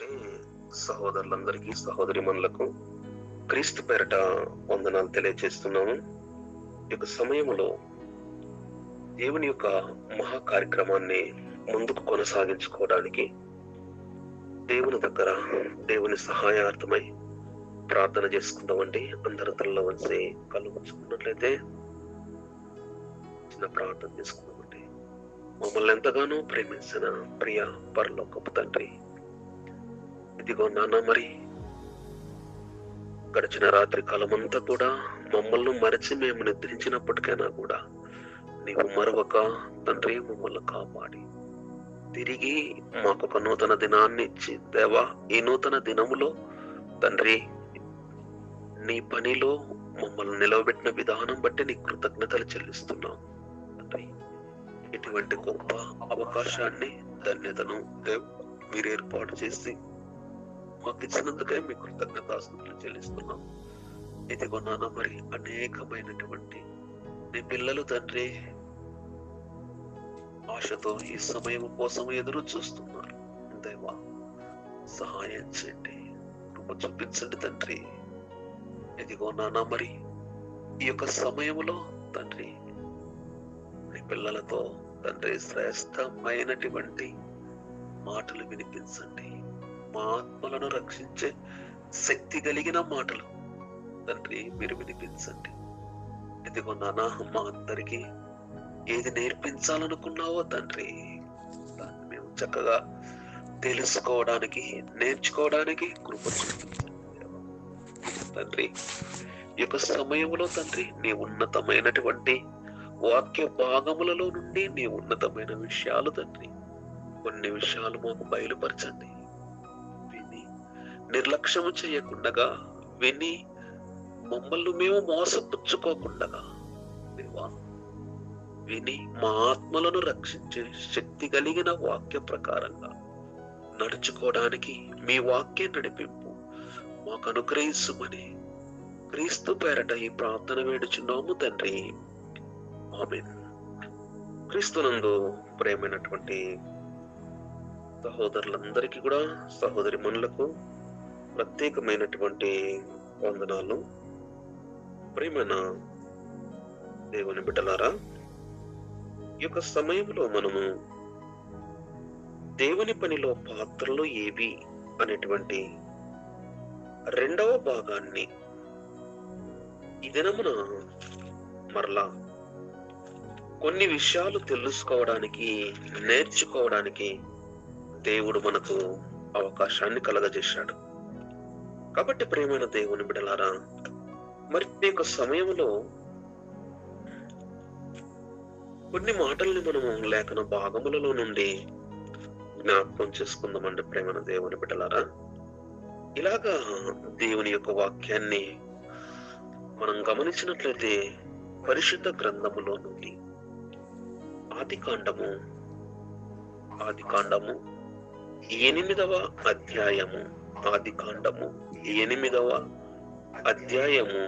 అంటే సహోదరులందరికీ సహోదరిమణులకు క్రీస్తు పేరట వందనాలు తెలియజేస్తున్నాము. ఈ యొక్క సమయంలో దేవుని యొక్క మహా కార్యక్రమాన్ని ముందుకు కొనసాగించుకోవడానికి దేవుని దగ్గర దేవుని సహాయార్థమై ప్రార్థన చేసుకుందామండి. అందరి తలలో వచ్చి కళ్ళు ముచ్చుకున్నట్లయితే చిన్న ప్రార్థన చేసుకుందామండి. మమ్మల్ని ఎంతగానో ప్రేమించిన ప్రియ పరలోకపు తండ్రి, ఇదిగో నాన్న, మరి గడిచిన రాత్రి కాలమంతా కూడా మమ్మల్ని మరచి మేము నిద్రించినప్పటికైనా కూడా నీవు మరొక తండ్రి మమ్మల్ని కాపాడి తిరిగి మాకొక నూతన దినాన్ని ఇచ్చి, దేవా, ఈ నూతన దినములో తండ్రి నీ పనిలో మమ్మల్ని నిలవబెట్టిన విధానం బట్టి నీ కృతజ్ఞతలు చెల్లిస్తున్నాం తండ్రి. ఇటువంటి గొప్ప అవకాశాన్ని, ధన్యతను మీరు ఏర్పాటు చేసి మాకు ఇచ్చినందుకే మీ కృతజ్ఞతాస్తుతులు చెల్లిస్తున్నాం. ఇదిగో నాన్న, మరి అనేకమైనటువంటి నీ పిల్లలు తండ్రి ఆశతో ఈ సమయం కోసం ఎదురు చూస్తున్నారు. దేవా, సహాయం చేయండి, కృప చూపించండి తండ్రి. ఇదిగో నాన్న, మరి ఈ యొక్క సమయంలో తండ్రి నీ పిల్లలతో తండ్రి శ్రేష్టమైనటువంటి మాటలు వినిపించండి. మా ఆత్మలను రక్షించే శక్తి కలిగిన మాటలు తండ్రి మీరు వినిపించండి. ఇదిగో నాన్న, మా అందరికీ ఏది నేర్పించాలనుకున్నావో తండ్రి దాన్ని మేము చక్కగా తెలుసుకోవడానికి, నేర్చుకోవడానికి కృప చూపించండి తండ్రి. ఈ యొక్క సమయంలో తండ్రి నీ ఉన్నతమైనటువంటి వాక్య భాగములలో నుండి నీ ఉన్నతమైన విషయాలు తండ్రి కొన్ని విషయాలు మాకు బయలుపరచండి. విని నిర్లక్ష్యము చేయకుండగా, విని మమ్మల్ని మేము మోసపుచ్చుకోకుండగా, దేవా, విని మా ఆత్మలను రక్షించే శక్తి కలిగిన వాక్య ప్రకారంగా నడుచుకోవడానికి మీ వాక్య నడిపింపు మాకు అనుగ్రహించుమని క్రీస్తు పేరట ఈ ప్రార్థన వేడుచున్నాము తండ్రి. ఆమేన్. క్రీస్తునందు ప్రేమైనటువంటి సహోదరులందరికీ కూడా, సహోదరి మనులకు ప్రత్యేకమైనటువంటి వందనాలు. ప్రేమైన దేవుని బిడ్డలారా, ఈ యొక్క సమయంలో మనము దేవుని పనిలో పాత్రలు ఏవి అనేటువంటి రెండవ భాగాన్ని ఈ దినమున మరలా కొన్ని విషయాలు తెలుసుకోవడానికి, నేర్చుకోవడానికి దేవుడు మనకు అవకాశాన్ని కలగజేశాడు. కాబట్టి ప్రేమైన దేవుని బిడ్డలారా, మరి ఈ యొక్క సమయంలో కొన్ని మాటల్ని మనము లేఖన భాగములలో నుండి జ్ఞాపకం చేసుకుందామండి. ప్రేమైన దేవుని బిడ్డలారా, ఇలాగా దేవుని యొక్క వాక్యాన్ని మనం గమనించినట్లయితే పరిశుద్ధ గ్రంథములో నుండి ఆది కాండము 8వ అధ్యాయము, ఆది కాండము 8వ అధ్యాయము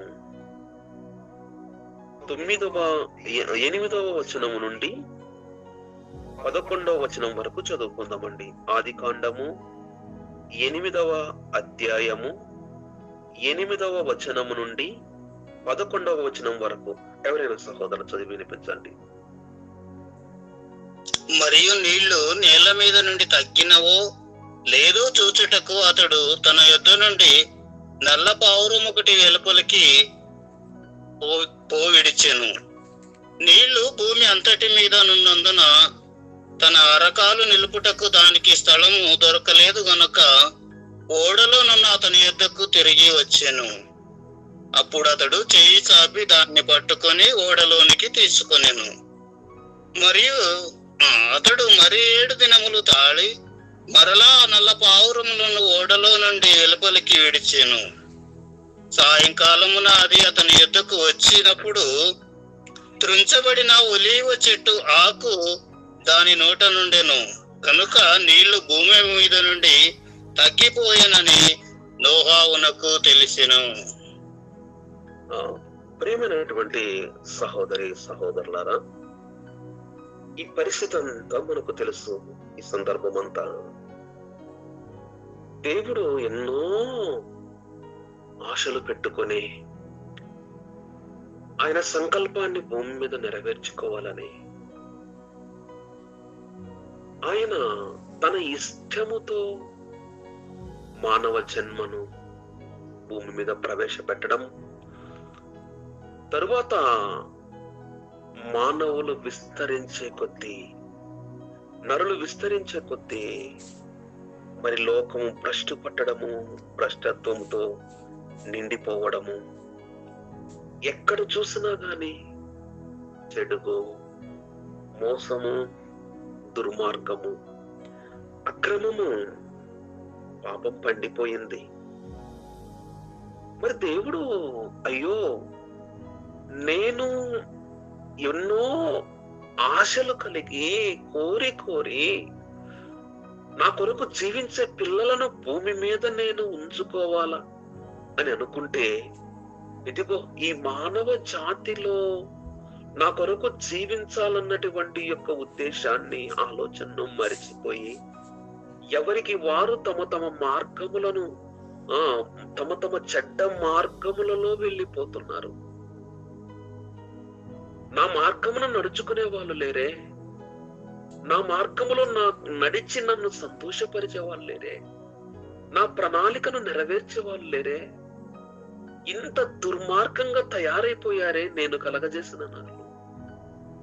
8వ వచనము నుండి 11వ వచనం వరకు చదువుకుందామండి. ఆది కాండము 8వ అధ్యాయము 8వ వచనము నుండి 11వ వచనం వరకు ఎవరైనా సహోదరు చదివి వినిపించండి. మరియు నీళ్లు నేల మీద నుండి తగ్గినవో లేదో చూచుటకు అతడు తన యొద్ద నుండి నల్ల పావురం ఒకటి వెలుపలికి పోవిడిచెను. నీళ్లు భూమి అంతటి మీద నున్నందున తన అరకాలు నిలుపుటకు దానికి స్థలము దొరకలేదు గనుక ఓడలో నున్న అతని యొద్దకు తిరిగి వచ్చెను. అప్పుడు అతడు చెయ్యి చాపి దాన్ని పట్టుకొని ఓడలోనికి తీసుకొనెను. మరియు అతడు మరి 7 దినములు తాళి మరలా నల్ల పావురములను ఓడలో నుండి వెలుపలికి విడిచెను. సాయంకాలమున అది అతని యొద్దకు వచ్చినప్పుడు త్రుంచబడిన ఒలీవ చెట్టు ఆకు దాని నోట నుండెను. కనుక నీళ్లు భూమి మీద నుండి తగ్గిపోయానని నోహావునకు తెలిసెను. ప్రియమైనటువంటి సహోదరి సహోదరులారా, ఈ పరిస్థితి అంతా మనకు తెలుసు. ఈ సందర్భం అంతా దేవుడు ఎన్నో ఆశలు పెట్టుకొని ఆయన సంకల్పాన్ని భూమి మీద నెరవేర్చుకోవాలని ఆయన తన ఇష్టముతో మానవ జన్మను భూమి మీద ప్రవేశపెట్టడం, తరువాత మానవులు విస్తరించే కొద్దీ, నరులు విస్తరించే కొద్దీ మరి లోకము భ్రష్టు పట్టడము, భ్రష్టత్వంతో నిండిపోవడము, ఎక్కడ చూసినా గాని చెడుగు, మోసము, దుర్మార్గము, అక్రమము, పాపం పండిపోయింది. మరి దేవుడు అయ్యో నేను ఎన్నో ఆశలు కలిగి కోరి నా కొరకు జీవించే పిల్లలను భూమి మీద నేను ఉంచుకోవాలా అని అనుకుంటే, ఇదిగో ఈ మానవ జాతిలో నా కొరకు జీవించాలన్నటువంటి యొక్క ఉద్దేశాన్ని, ఆలోచనను మరిచిపోయి ఎవరికి వారు తమ తమ మార్గములను తమ తమ చెడ్డ మార్గములలో వెళ్ళిపోతున్నారు. నా మార్గమును నడుచుకునే వాళ్ళు లేరే, నా మార్గములో నడిచి నన్ను సంతోషపరిచే వాళ్ళు లేరే, నా ప్రణాళికను నెరవేర్చే వాళ్ళు లేరే. ఇంత దుర్మార్గంగా తయారైపోయారే నేను కలగజేసిన నన్ను.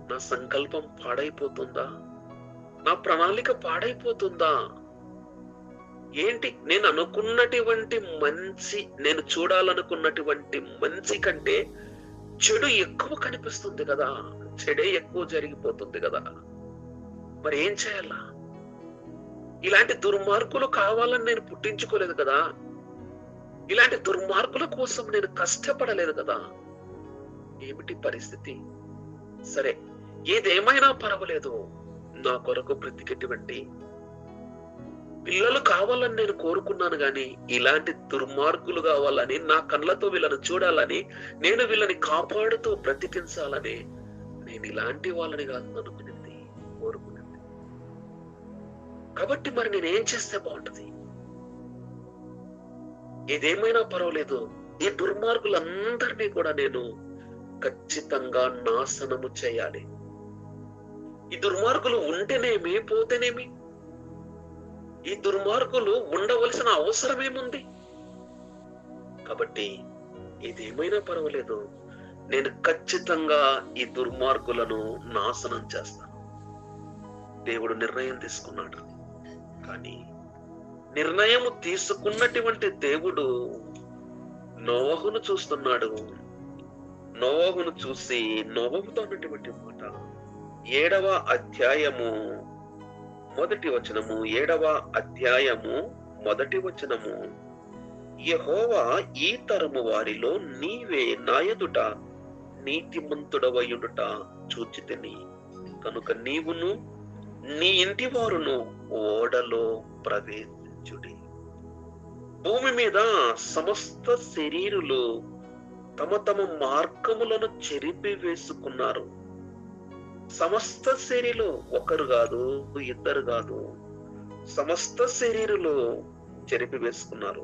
నా సంకల్పం పాడైపోతుందా? నా ప్రణాళిక పాడైపోతుందా? ఏంటి, నేను అనుకున్నటువంటి మంచి, నేను చూడాలనుకున్నటువంటి మంచి కంటే చెడు ఎక్కువ కనిపిస్తుంది కదా, చెడే ఎక్కువ జరిగిపోతుంది కదా. మరి ఏం చేయాలా? ఇలాంటి దుర్మార్గులు కావాలని నేను పుట్టించుకోలేదు కదా, ఇలాంటి దుర్మార్గుల కోసం నేను కష్టపడలేదు కదా. ఏమిటి పరిస్థితి? సరే, ఏదేమైనా పర్వాలేదు, నా కొరకు బ్రతికేటువంటి పిల్లలు కావాలని నేను కోరుకున్నాను గాని ఇలాంటి దుర్మార్గులు కావాలని, నా కళ్ళతో వీళ్ళని చూడాలని, నేను వీళ్ళని కాపాడుతూ బ్రతికించాలని నేను ఇలాంటి వాళ్ళని కాదు అనుకునేది, కోరుకునేది. కాబట్టి మరి నేనేం చేస్తే బాగుంటది? ఏదేమైనా పర్వాలేదు, ఈ దుర్మార్గులందరినీ కూడా నేను ఖచ్చితంగా నాశనము చేయాలి. ఈ దుర్మార్గులు ఉంటేనేమి, పోతేనేమి? ఈ దుర్మార్గులు ఉండవలసిన అవసరం ఏముంది? కాబట్టి ఏదేమైనా పర్వాలేదు, నేను ఖచ్చితంగా ఈ దుర్మార్గులను నాశనం చేస్తాను. దేవుడు నిర్ణయం తీసుకున్నాడు. కానీ నిర్ణయం తీసుకున్నటువంటి దేవుడు నోవహును చూస్తున్నాడు. నోవహును చూసి నోవహుతో అన్నటువంటి మాట 7వ అధ్యాయము 1వ వచనము, 7వ అధ్యాయము 1వ వచనము, యెహోవా ఈ తరము వారిలో నీవే నా ఎదుట నీతిమంతుడవయుండుట చూచితిని, కనుక నీవును నీ ఇంటి వారును ఓడలో ప్రవేశించుడి. భూమి మీద సమస్త శరీరులు తమ తమ మార్గములను చెరిపి వేసుకున్నారు. సమస్త శరీరులు, ఒకరు కాదు, ఇద్దరు కాదు, సమస్త శరీరులు చెరిపి వేసుకున్నారు.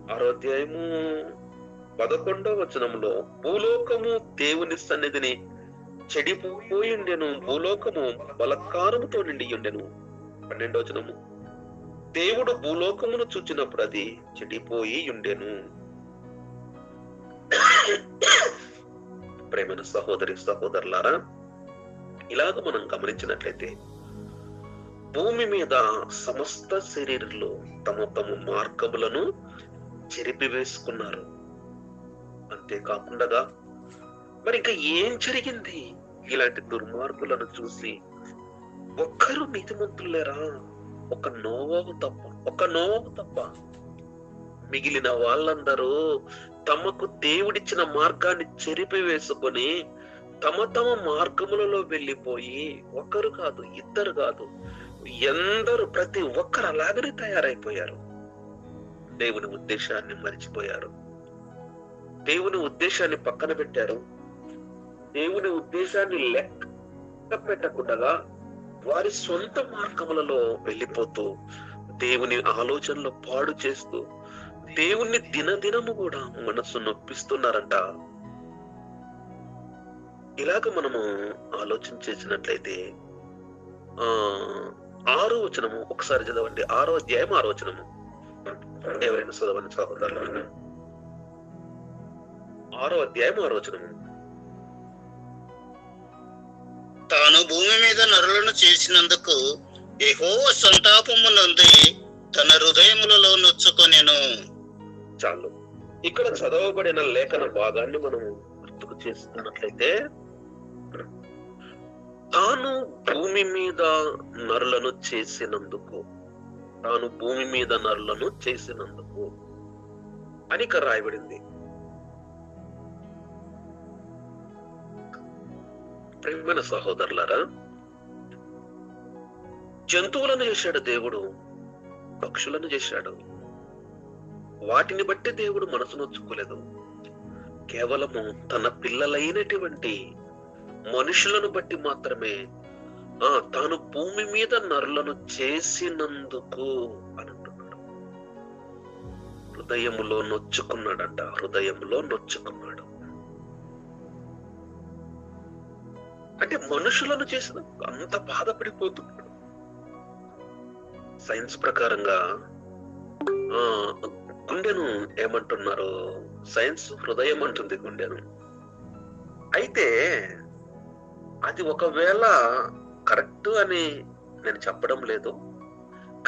6వ అధ్యాయము 11వ వచనంలో, భూలోకము దేవుని సన్నిధిని చెడిపోయిండెను, భూలోకము బలత్కారముతో నిండి ఉండెను. 12వ వచనము, దేవుడు భూలోకమును చూచినప్పుడు అది చెడిపోయి ఉండెను. ప్రేమైన సహోదరి సహోదరులారా, ఇలాగ మనం గమనించినట్లయితే భూమి మీద సమస్త శరీరులు తమ తమ మార్గములను చెరిపివేసుకున్నారు. అంతేకాకుండా మరి ఇంకా ఏం జరిగింది? ఇలాంటి దుర్మార్గులను చూసి ఒక్కరు నీతిమంతులు లేరా? ఒక నోవహు తప్ప మిగిలిన వాళ్ళందరూ తమకు దేవుడిచ్చిన మార్గాన్ని చెరిపి వేసుకొని తమ తమ మార్గములలో వెళ్ళిపోయి, ఒకరు కాదు, ఇద్దరు కాదు, ఎందరూ, ప్రతి ఒక్కరు అలాగనే తయారైపోయారు. దేవుని ఉద్దేశాన్ని మరిచిపోయారు. దేవుని ఉద్దేశాన్ని పక్కన పెట్టారు. దేవుని ఉద్దేశాన్ని లెక్క పెట్టకుండా వారి సొంత మార్గములలో వెళ్ళిపోతూ దేవుని ఆలోచనలు పాడు చేస్తూ దేవుణ్ణి దినదినము కూడా మనస్సు నొప్పిస్తున్నారంట. ఇలాగ మనము ఆలోచన చేసినట్లయితే 6వ వచనము ఒకసారి చదవండి. 6వ అధ్యాయం 6వ వచనము ఎవరైనా చదవండి సహోదరులు. 6వ అధ్యాయం 6వ వచనము. తాను భూమి మీద నరులను చేసినందుకు యెహోవా సంతాపము నంది తన హృదయములలో నొచ్చుకొనెను. చాలు. ఇక్కడ చదవబడిన లేఖన భాగాన్ని మనము గుర్తుకు చేసుకున్నట్లయితే, తాను భూమి మీద నరులను చేసినందుకు అని ఇక్కడ రాయబడింది. ప్రియమైన సహోదరులారా, జంతువులను చేశాడు దేవుడు, పక్షులను చేశాడు. వాటిని బట్టి దేవుడు మనసు నొచ్చుకోలేదు. కేవలము తన పిల్లలైనటువంటి మనుషులను బట్టి మాత్రమే తాను భూమి మీద నరులను చేసినందుకు అని అంటున్నాడు. హృదయములో నొచ్చుకున్నాడంట. అంటే మనుషులను చేసిన అంత బాధపడిపోతున్నాడు. సైన్స్ ప్రకారంగా గుండెను ఏమంటున్నారు? సైన్స్ హృదయం అంటుంది గుండెను. అయితే అది ఒకవేళ కరెక్ట్ అని నేను చెప్పడం లేదు,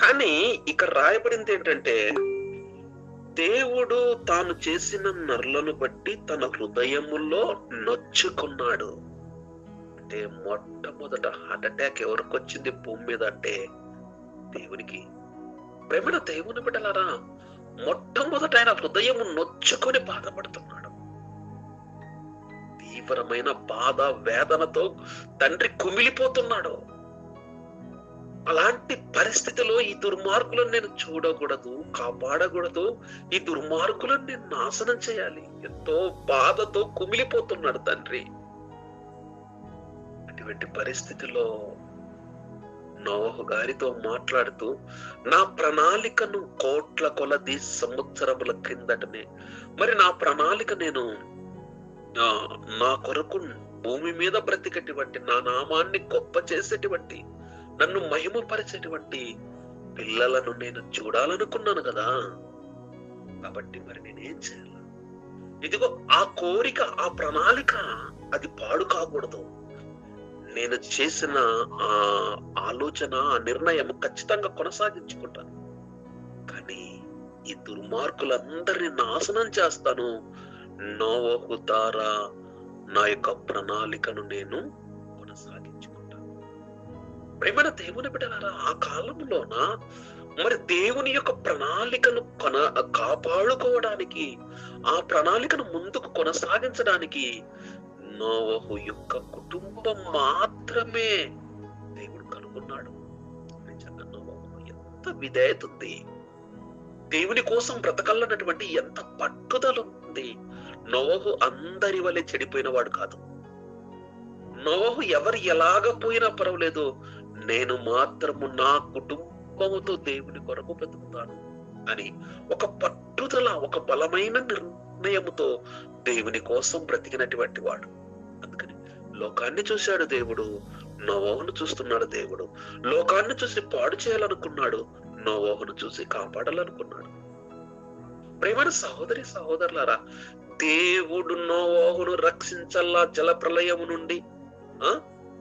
కానీ ఇక్కడ రాయబడింది ఏంటంటే, దేవుడు తాను చేసిన నరులను బట్టి తన హృదయములో నొచ్చుకున్నాడు. అంటే మొట్టమొదట హార్ట్ అటాక్ ఎవరికి వచ్చింది భూమి మీద అంటే దేవునికి. ప్రేమణ దేవుని బిడ్డలారా, మొట్టమొదట ఆయన హృదయము నొచ్చుకొని బాధపడుతున్నాడు. తీవ్రమైన బాధ వేదనతో తండ్రి కుమిలిపోతున్నాడు. అలాంటి పరిస్థితిలో ఈ దుర్మార్గులను నేను చూడకూడదు, కాపాడకూడదు, ఈ దుర్మార్గులను నేను నాశనం చేయాలి, ఎంతో బాధతో కుమిలిపోతున్నాడు తండ్రి. అటువంటి పరిస్థితిలో నోవహు గారితో మాట్లాడుతూ, నా ప్రణాళికను కోట్ల కొలది సంవత్సరముల క్రిందటనే, మరి నా ప్రణాళిక నేను నా కొరకు భూమి మీద బ్రతికేటువంటి, నా నామాన్ని గొప్ప చేసేటువంటి, నన్ను మహిమపరిచేటువంటి పిల్లలను నేను చూడాలనుకున్నాను కదా. కాబట్టి మరి నేనేం చేయాలి? ఇదిగో ఆ కోరిక, ఆ ప్రణాళిక అది పాడు కాకూడదు. నేను చేసిన ఆ ఆలోచన, ఆ నిర్ణయం ఖచ్చితంగా కొనసాగించుకుంటాను. కానీ ఈ దుర్మార్గులందరినీ నాశనం చేస్తాను. నోవహు ద్వారా నా యొక్క ప్రణాళికను నేను కొనసాగించుకుంటాను. ప్రేమైన దేవుని బిడ్డలారా, ఆ కాలంలోన మరి దేవుని యొక్క ప్రణాళికను కాపాడుకోవడానికి, ఆ ప్రణాళికను ముందుకు కొనసాగించడానికి నోవహు యొక్క కుటుంబం మాత్రమే దేవుడు కనుగొన్నాడు. నిజంగా నోవహు ఎంత విధేయత ఉంది, దేవుని కోసం బ్రతకాలన్నటువంటి ఎంత పట్టుదల ఉంది. నోవహు అందరి వలె చెడిపోయిన వాడు కాదు. నోవహు ఎవరు ఎలాగ పోయినా పర్వాలేదు, నేను మాత్రము నా కుటుంబముతో దేవుని కొరకు బ్రతుకుతాను అని ఒక పట్టుదల, ఒక బలమైన నిర్ణయముతో దేవుని కోసం బ్రతికినటువంటి వాడు. అందుకని లోకాన్ని చూశాడు దేవుడు, నోవహును చూస్తున్నాడు దేవుడు. లోకాన్ని చూసి పాడు చేయాలనుకున్నాడు, నోవహును చూసి కాపాడాలనుకున్నాడు. ప్రేమైన సహోదరి సహోదరులారా, దేవుడు నోవహును రక్షించాలా జల ప్రళయము నుండి,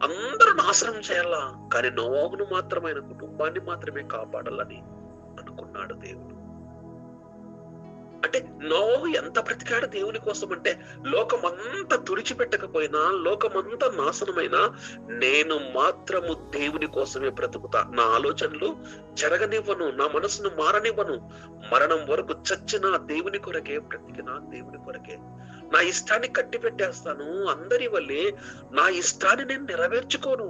అందరూ నాశనం చేయాలా, కానీ నోవహును మాత్రం, ఆయన కుటుంబాన్ని మాత్రమే కాపాడాలని అనుకున్నాడు దేవుడు. అంటే నోవహు ఎంత బ్రతికాడు దేవుని కోసం అంటే, లోకమంతా తుడిచిపెట్టకపోయినా, లోకమంతా నాశనమైనా, నేను మాత్రము దేవుని కోసమే బ్రతుకుతా. నా ఆలోచనలు జరగనివ్వను, నా మనసును మారనివ్వను. మరణం వరకు చచ్చినా దేవుని కొరకే, బ్రతికినా దేవుని కొరకే. నా ఇష్టాన్ని కట్టి పెట్టేస్తాను, అందరి వల్లే నా ఇష్టాన్ని నేను నెరవేర్చుకోను.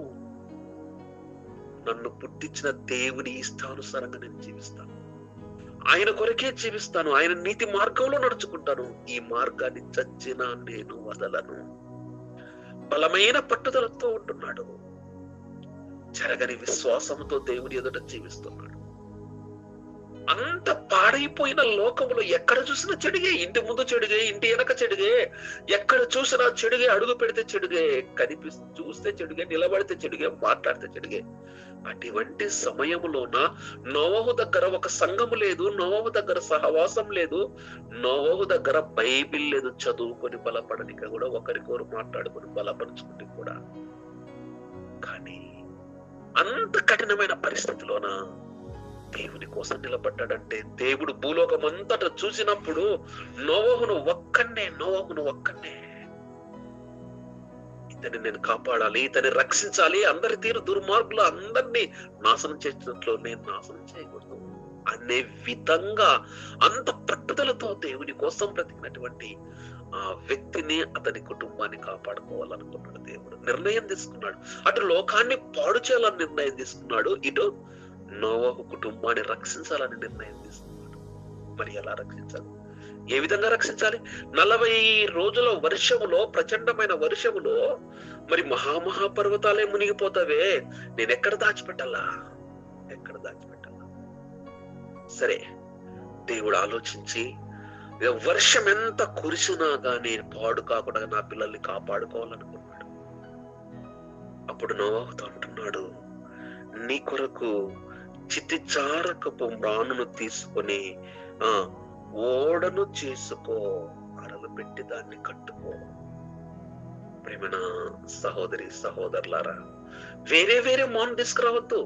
నన్ను పుట్టించిన దేవుని ఇష్టానుసారంగా నేను జీవిస్తాను, ఆయన కొరకే జీవిస్తాను, ఆయన నీతి మార్గంలో నడుచుకుంటాను. ఈ మార్గాన్ని చచ్చినా నేను వదలను. బలమైన పట్టుదలతో ఉంటున్నాడు, జరగని విశ్వాసంతో దేవుని ఎదుట జీవిస్తున్నాడు. అంత పాడైపోయిన లోకములో ఎక్కడ చూసినా చెడుగే, ఇంటి ముందు చెడుగే, ఇంటి వెనక చెడుగే, ఎక్కడ చూసినా చెడుగే, అడుగు పెడితే చెడుగే, చూస్తే చెడుగే, నిలబడితే చెడుగే, మాట్లాడితే చెడుగే. అటువంటి సమయములోన నోవహు దగ్గర ఒక సంఘము లేదు, నోవహు దగ్గర సహవాసం లేదు, నోవహు దగ్గర బైబిల్ లేదు, చదువుకొని బలపడనిక కూడా ఒకరికొరు మాట్లాడుకొని బలపరుచుకుంటే కూడా. కానీ అంత కఠినమైన పరిస్థితిలోన దేవుని కోసం నిలబడ్డాడంటే, దేవుడు భూలోకం అంతటా చూసినప్పుడు నోవహును ఒక్కనే ఇతన్ని నేను కాపాడాలి, ఇతన్ని రక్షించాలి, అందరి తీరు దుర్మార్గులు అందరినీ నాశనం చేసినట్లు నేను నాశనం చేయకూడదు అనే విధంగా అంత పట్టుదలతో దేవుని కోసం బ్రతికినటువంటి ఆ వ్యక్తిని, అతని కుటుంబాన్ని కాపాడుకోవాలనుకున్నాడు. దేవుడు నిర్ణయం తీసుకున్నాడు. అటు లోకాన్ని పాడు చేయాలని నిర్ణయం తీసుకున్నాడు, ఇటు నోవహు కుటుంబాన్ని రక్షించాలని నిర్ణయం తీసుకున్నాడు. మరి ఎలా రక్షించాలి? ఏ విధంగా రక్షించాలి? 40 రోజుల వర్షములో, ప్రచండమైన వర్షములో మరి మహాపర్వతాలే మునిగిపోతావే, నేను ఎక్కడ దాచిపెట్టాలా? సరే, దేవుడు ఆలోచించి వర్షం ఎంత కురిసినా గానీ పాడు కాకుండా నా పిల్లల్ని కాపాడుకోవాలనుకున్నాడు. అప్పుడు నోవహుతో అంటున్నాడు, నీ కొరకు చితిచారకపు మ్రానును తీసుకొని ఓడను చేసుకో, అరలు పెట్టి దాన్ని కట్టుకో. ప్రేమన సహోదరి సహోదరులారా, వేరే మాను తీసుకురావద్దు.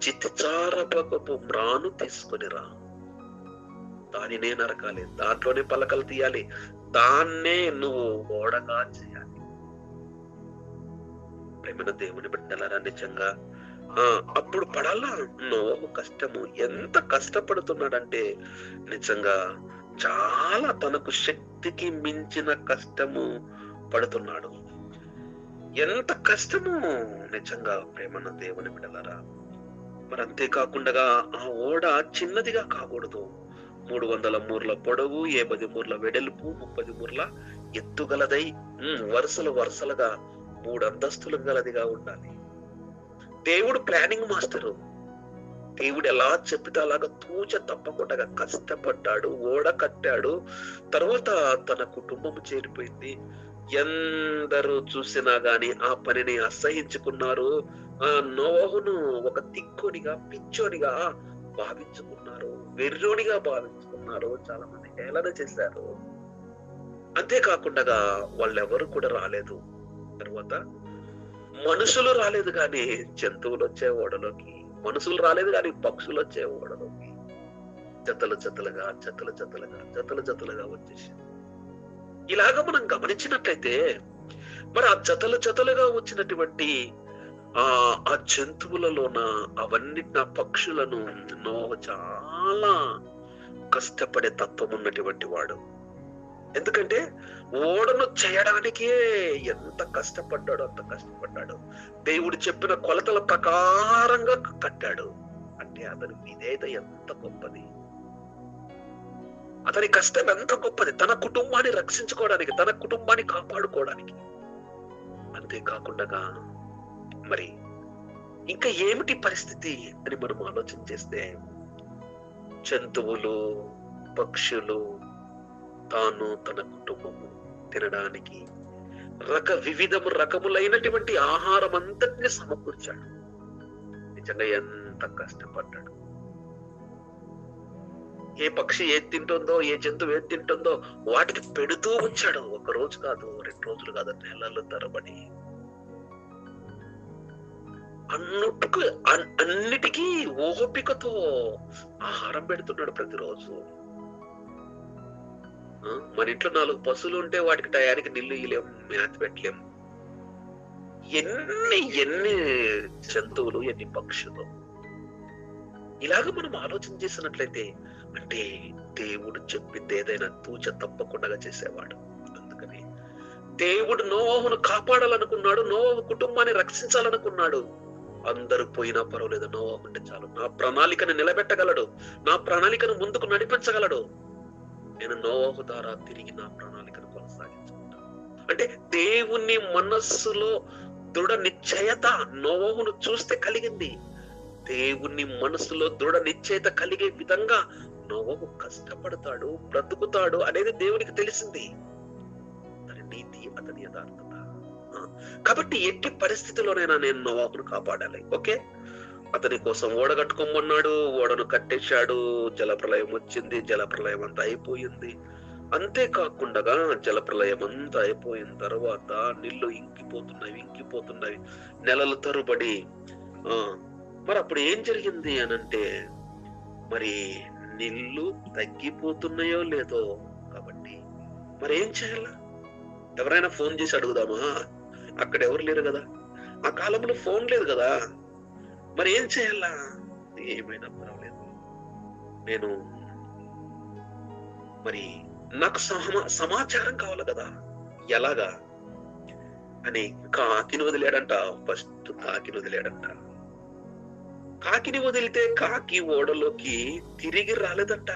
చితిచారకపు మ్రాను తీసుకొని రా. దానినే నరకాలి, దాంట్లోనే పలకలు తీయాలి, దాన్నే నువ్వు ఓడగా చేయాలి. ప్రేమన దేవుని బిడ్డలారా, నిజంగా అప్పుడు పడాలా నోవహు కష్టము. ఎంత కష్టపడుతున్నాడంటే నిజంగా చాలా తనకు శక్తికి మించిన కష్టము పడుతున్నాడు. ఎంత కష్టము నిజంగా ప్రేమన్న దేవుని బిడ్డలారా. మరి అంతేకాకుండా ఆ ఓడ చిన్నదిగా కాకూడదు. 300 మూర్ల పొడవు, 50 మూర్ల వెడల్పు, 30 మూర్ల ఎత్తుగలదై వరుసలుగా 3 అంతస్తులు గలదిగా ఉండాలి. దేవుడు ప్లానింగ్ మాస్టరు. దేవుడు ఎలా చెప్పితే అలాగా తూచ తప్పకుండా కష్టపడ్డాడు, ఓడ కట్టాడు. తర్వాత తన కుటుంబం చేరిపోయింది. ఎందరూ చూసినా గాని ఆ పనిని అసహించుకున్నారు. నోవహును ఒక తిక్కోనిగా, పిచ్చోనిగా భావించుకున్నారు, వెర్రోనిగా భావించుకున్నారు. చాలా మంది హేళన చేశారు. అంతేకాకుండా వాళ్ళెవరు కూడా రాలేదు. తర్వాత మనుషులు రాలేదు కానీ జంతువులు వచ్చే ఓడలోకి, మనుషులు రాలేదు కానీ పక్షులు వచ్చే ఓడలోకి జతలుగా వచ్చేసి. ఇలాగ మనం గమనించినట్లయితే మరి ఆ జతలుగా వచ్చినటువంటి ఆ జంతువులలోన అవన్నిటి పక్షులను నోవహు చాలా కష్టపడే తత్వం ఉన్నటువంటి వాడు. ఎందుకంటే ఓడను చేయడానికే ఎంత కష్టపడ్డాడు, అంత కష్టపడ్డాడు. దేవుడు చెప్పిన కొలతల ప్రకారంగా కట్టాడు. అంటే అతని విధేయత ఎంత గొప్పది, అతని కష్టం ఎంత గొప్పది, తన కుటుంబాన్ని రక్షించుకోవడానికి, తన కుటుంబాన్ని కాపాడుకోవడానికి. అంతేకాకుండా మరి ఇంకా ఏమిటి పరిస్థితి అని మనం ఆలోచన చేస్తే, జంతువులు, పక్షులు, తాను తన కుటుంబము తినడానికి రకములైనటువంటి ఆహారం అంతటిని సమకూర్చాడు. నిజంగా ఎంత కష్టపడ్డాడు. ఏ పక్షి ఏది తింటుందో, ఏ జంతువు ఏది తింటుందో వాటికి పెడుతూ వచ్చాడు. 1 రోజు కాదు, 2 రోజులు కాదు, నెలల తరబడి. అన్నిటికీ ఓపికతో ఆహారం పెడుతున్నాడు ప్రతిరోజు. మన ఇంట్లో 4 పశువులు ఉంటే వాటికి టయానికి నీళ్లు ఇయ్యలేం, మేత పెట్టలేం. ఎన్ని జంతువులు, ఎన్ని పక్షులు. ఇలాగ మనం ఆలోచన చేసినట్లయితే అంటే దేవుడు చెప్పింది ఏదైనా తూచ తప్పకుండా చేసేవాడు. అందుకని దేవుడు నోవహును కాపాడాలనుకున్నాడు, నోవహు కుటుంబాన్ని రక్షించాలనుకున్నాడు. అందరూ పోయినా పర్వాలేదు, నోవహు ఉంటే చాలు. నా ప్రణాళికను నిలబెట్టగలడు, నా ప్రణాళికను ముందుకు నడిపించగలడు. నేను నోవహు ద్వారా తిరిగి నా ప్రణాళికను కొనసాగించుకుంటాను. అంటే దేవుని మనస్సులో దృఢ నిశ్చయత నోవహును చూస్తే కలిగింది. దేవుని మనసులో దృఢ నిశ్చయిత కలిగే విధంగా నోవహు కష్టపడతాడు, బ్రతుకుతాడు అనేది దేవునికి తెలిసింది. అతని నీతి, అతని యథార్థత. కాబట్టి ఎట్టి పరిస్థితిలోనైనా నేను నోవహును కాపాడాలి. ఓకే, అతని కోసం ఓడ కట్టుకోమన్నాడు, ఓడను కట్టేశాడు, జలప్రలయం వచ్చింది, జలప్రలయం అంతా అయిపోయింది. అంతేకాకుండా జలప్రలయం అంతా అయిపోయిన తర్వాత నీళ్లు ఇంకిపోతున్నాయి నెలల తరబడి. మరి అప్పుడు ఏం జరిగింది అనంటే, మరి నీళ్లు తగ్గిపోతున్నాయో లేదో, కాబట్టి మరి ఏం చేయాలా? ఎవరైనా ఫోన్ చేసి అడుగుదామా? అక్కడ ఎవరు లేరు కదా, ఆ కాలంలో ఫోన్ లేదు కదా, మరి ఏం చేయాలా? ఏమైనా పర్వాలేదు, నేను మరి నాకు సమాచారం కావాలి కదా, ఎలాగా అని కాకిని వదిలేడంట. ఫస్ట్ కాకిని వదిలేడంట. కాకిని వదిలితే కాకి ఓడలోకి తిరిగి రాలేదంట.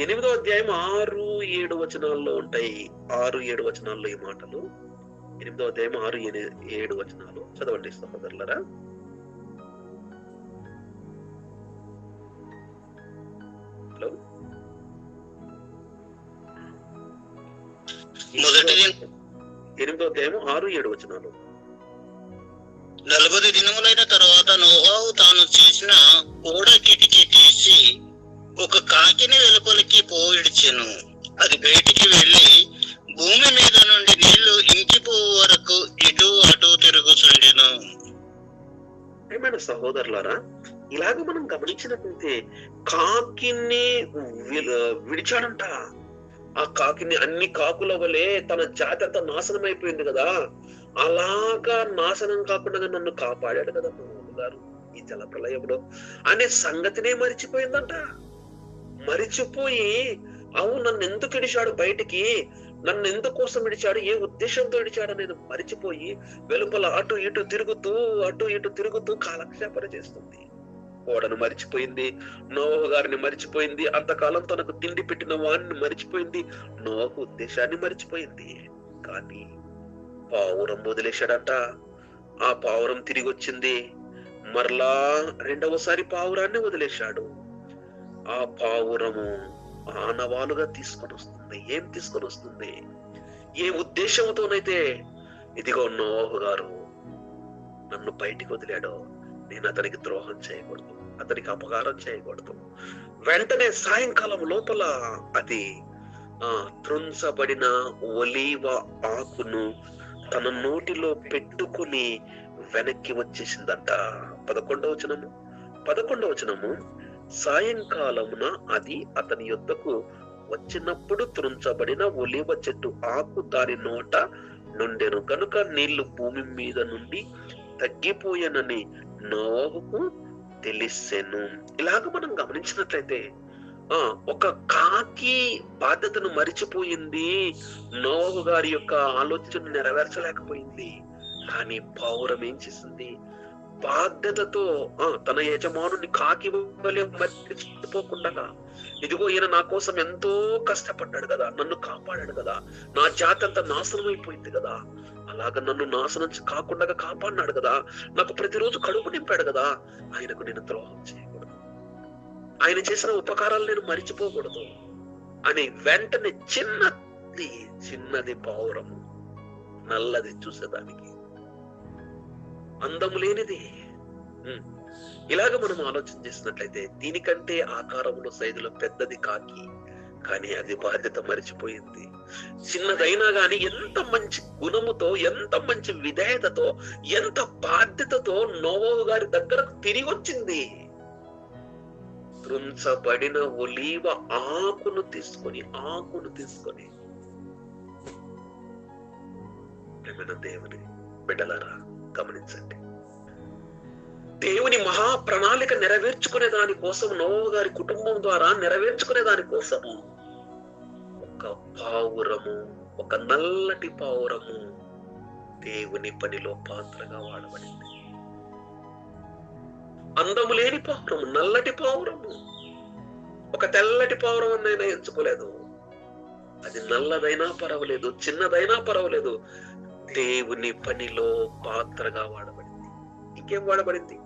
8వ అధ్యాయం 6-7 వచనాల్లో ఉంటాయి. 6-7 వచనాల్లో ఈ మాటలు. 8వ అధ్యాయం 6-7 వచనాలు చదవండి సహోదరులరా. హలో, మొదటి 8వ అధ్యాయం 6-7 వచనాలు. 40 దినములైన తర్వాత నోవాహు తాను చేసిన ఓడ కిటికీ తీసి ఒక కాకిని వెలుపలికి పోయిడిచెను. అది బయటికి వెళ్లి భూమి మీద నుండి నీళ్లు ఇంకిపోవు వరకు ఇటు అటు తిరుగుచుండెను. ఏమైనా సహోదరులారా, ఇలాగ మనం గమనించినట్లయితే కాకిని విడిచాడంట. ఆ కాకిని అన్ని కాకుల వలె తన జాతి అంతా నాశనం అయిపోయింది కదా, అలాగా నాశనం కాకుండా నన్ను కాపాడాడు కదా నోవహు గారు ఈ జల ప్రళయంలో అనే సంగతినే మరిచిపోయిందంట. మరిచిపోయి, అవును నన్ను ఎందుకు విడిచాడు బయటికి, నన్ను ఎందుకోసం విడిచాడు, ఏ ఉద్దేశంతో విడిచాడు అనేది మరిచిపోయి వెలుపల అటు ఇటు తిరుగుతూ కాలక్షేపణ చేస్తుంది. ఓడను మరిచిపోయింది, నోవహు గారిని మరిచిపోయింది, అంతకాలం తనకు తిండి పెట్టిన వాడిని మరిచిపోయింది, నోవహు ఉద్దేశాన్ని మరిచిపోయింది. కానీ పావురం వదిలేశాడంట. ఆ పావురం తిరిగి వచ్చింది, మరలా రెండవసారి పావురాన్ని వదిలేశాడు. ఆ పావురము ఆనవాలుగా తీసుకొని వస్తుంది. ఏం తీసుకొని వస్తుంది? ఏ ఉద్దేశంతోనైతే ఇదిగో నోవహు గారు నన్ను బయటికి వదిలాడో, నేను అతనికి ద్రోహం చేయకూడదు, అతనికి అపకారం చేయకూడదు. వెంటనే సాయంకాలం లోపల అది త్రుంచబడిన ఒలీవ ఆకును తన నోటిలో పెట్టుకుని వెనక్కి వచ్చేసిందంట. 11వ వచనము సాయంకాలమున అది అతని యొద్దకు వచ్చినప్పుడు త్రుంచబడిన ఒలీవ చెట్టు ఆకు దాని నోట నుండెను కనుక నీళ్లు భూమి మీద నుండి తగ్గిపోయానని నోవహుకు తెలిసెను. ఇలాగ మనం గమనించినట్లయితే ఒక కాకి బాధ్యతను మరిచిపోయింది, నోవహు గారి యొక్క ఆలోచన నెరవేర్చలేకపోయింది. కానీ పావురం ఏం చేసింది? బాధ్యతతో తన యజమానుని కాకి వలె మర్చిపోకుండా, ఇదిగో ఈయన నా కోసం ఎంతో కష్టపడ్డాడు కదా, నన్ను కాపాడాడు కదా, నా జాతి అంతా నాశనం అయిపోయింది కదా, అలాగ నన్ను నాశనం కాకుండా కాపాడినాడు కదా, నాకు ప్రతిరోజు కడుపు నింపాడు కదా, ఆయనకు నేను ద్రోహం చేయకూడదు, ఆయన చేసిన ఉపకారాలు నేను మరిచిపోకూడదు అని వెంటనే చిన్నది పావురము, నల్లది, చూసేదానికి అందము లేనిది. ఇలాగ మనం ఆలోచన చేసినట్లయితే దీనికంటే ఆకారంలో సైజులో పెద్దది కాకి, కానీ అది బాధ్యత మరిచిపోయింది. చిన్నదైనా గాని ఎంత మంచి గుణముతో, ఎంత మంచి విధేయతతో, ఎంత బాధ్యతతో నోవహు గారి దగ్గరకు తిరిగి వచ్చింది. త్రుంచబడిన ఒలీవ ఆకును తీసుకొని దేవుని బిడ్డలారా గమనించండి, దేవుని మహా ప్రణాళిక నెరవేర్చుకునే దాని కోసం, నోవహు గారి కుటుంబం ద్వారా నెరవేర్చుకునే దాని కోసము ఒక పావురము, ఒక నల్లటి పావురము దేవుని పనిలో పాత్రగా వాడబడింది. అందము లేని పావురము, నల్లటి పావురము. ఒక తెల్లటి పావురం అన్నైనా ఎంచుకోలేదు. అది నల్లదైనా పర్వాలేదు, చిన్నదైనా పర్వాలేదు, దేవుని పనిలో పాత్రగా వాడబడింది. ఇంకేం వాడబడింది?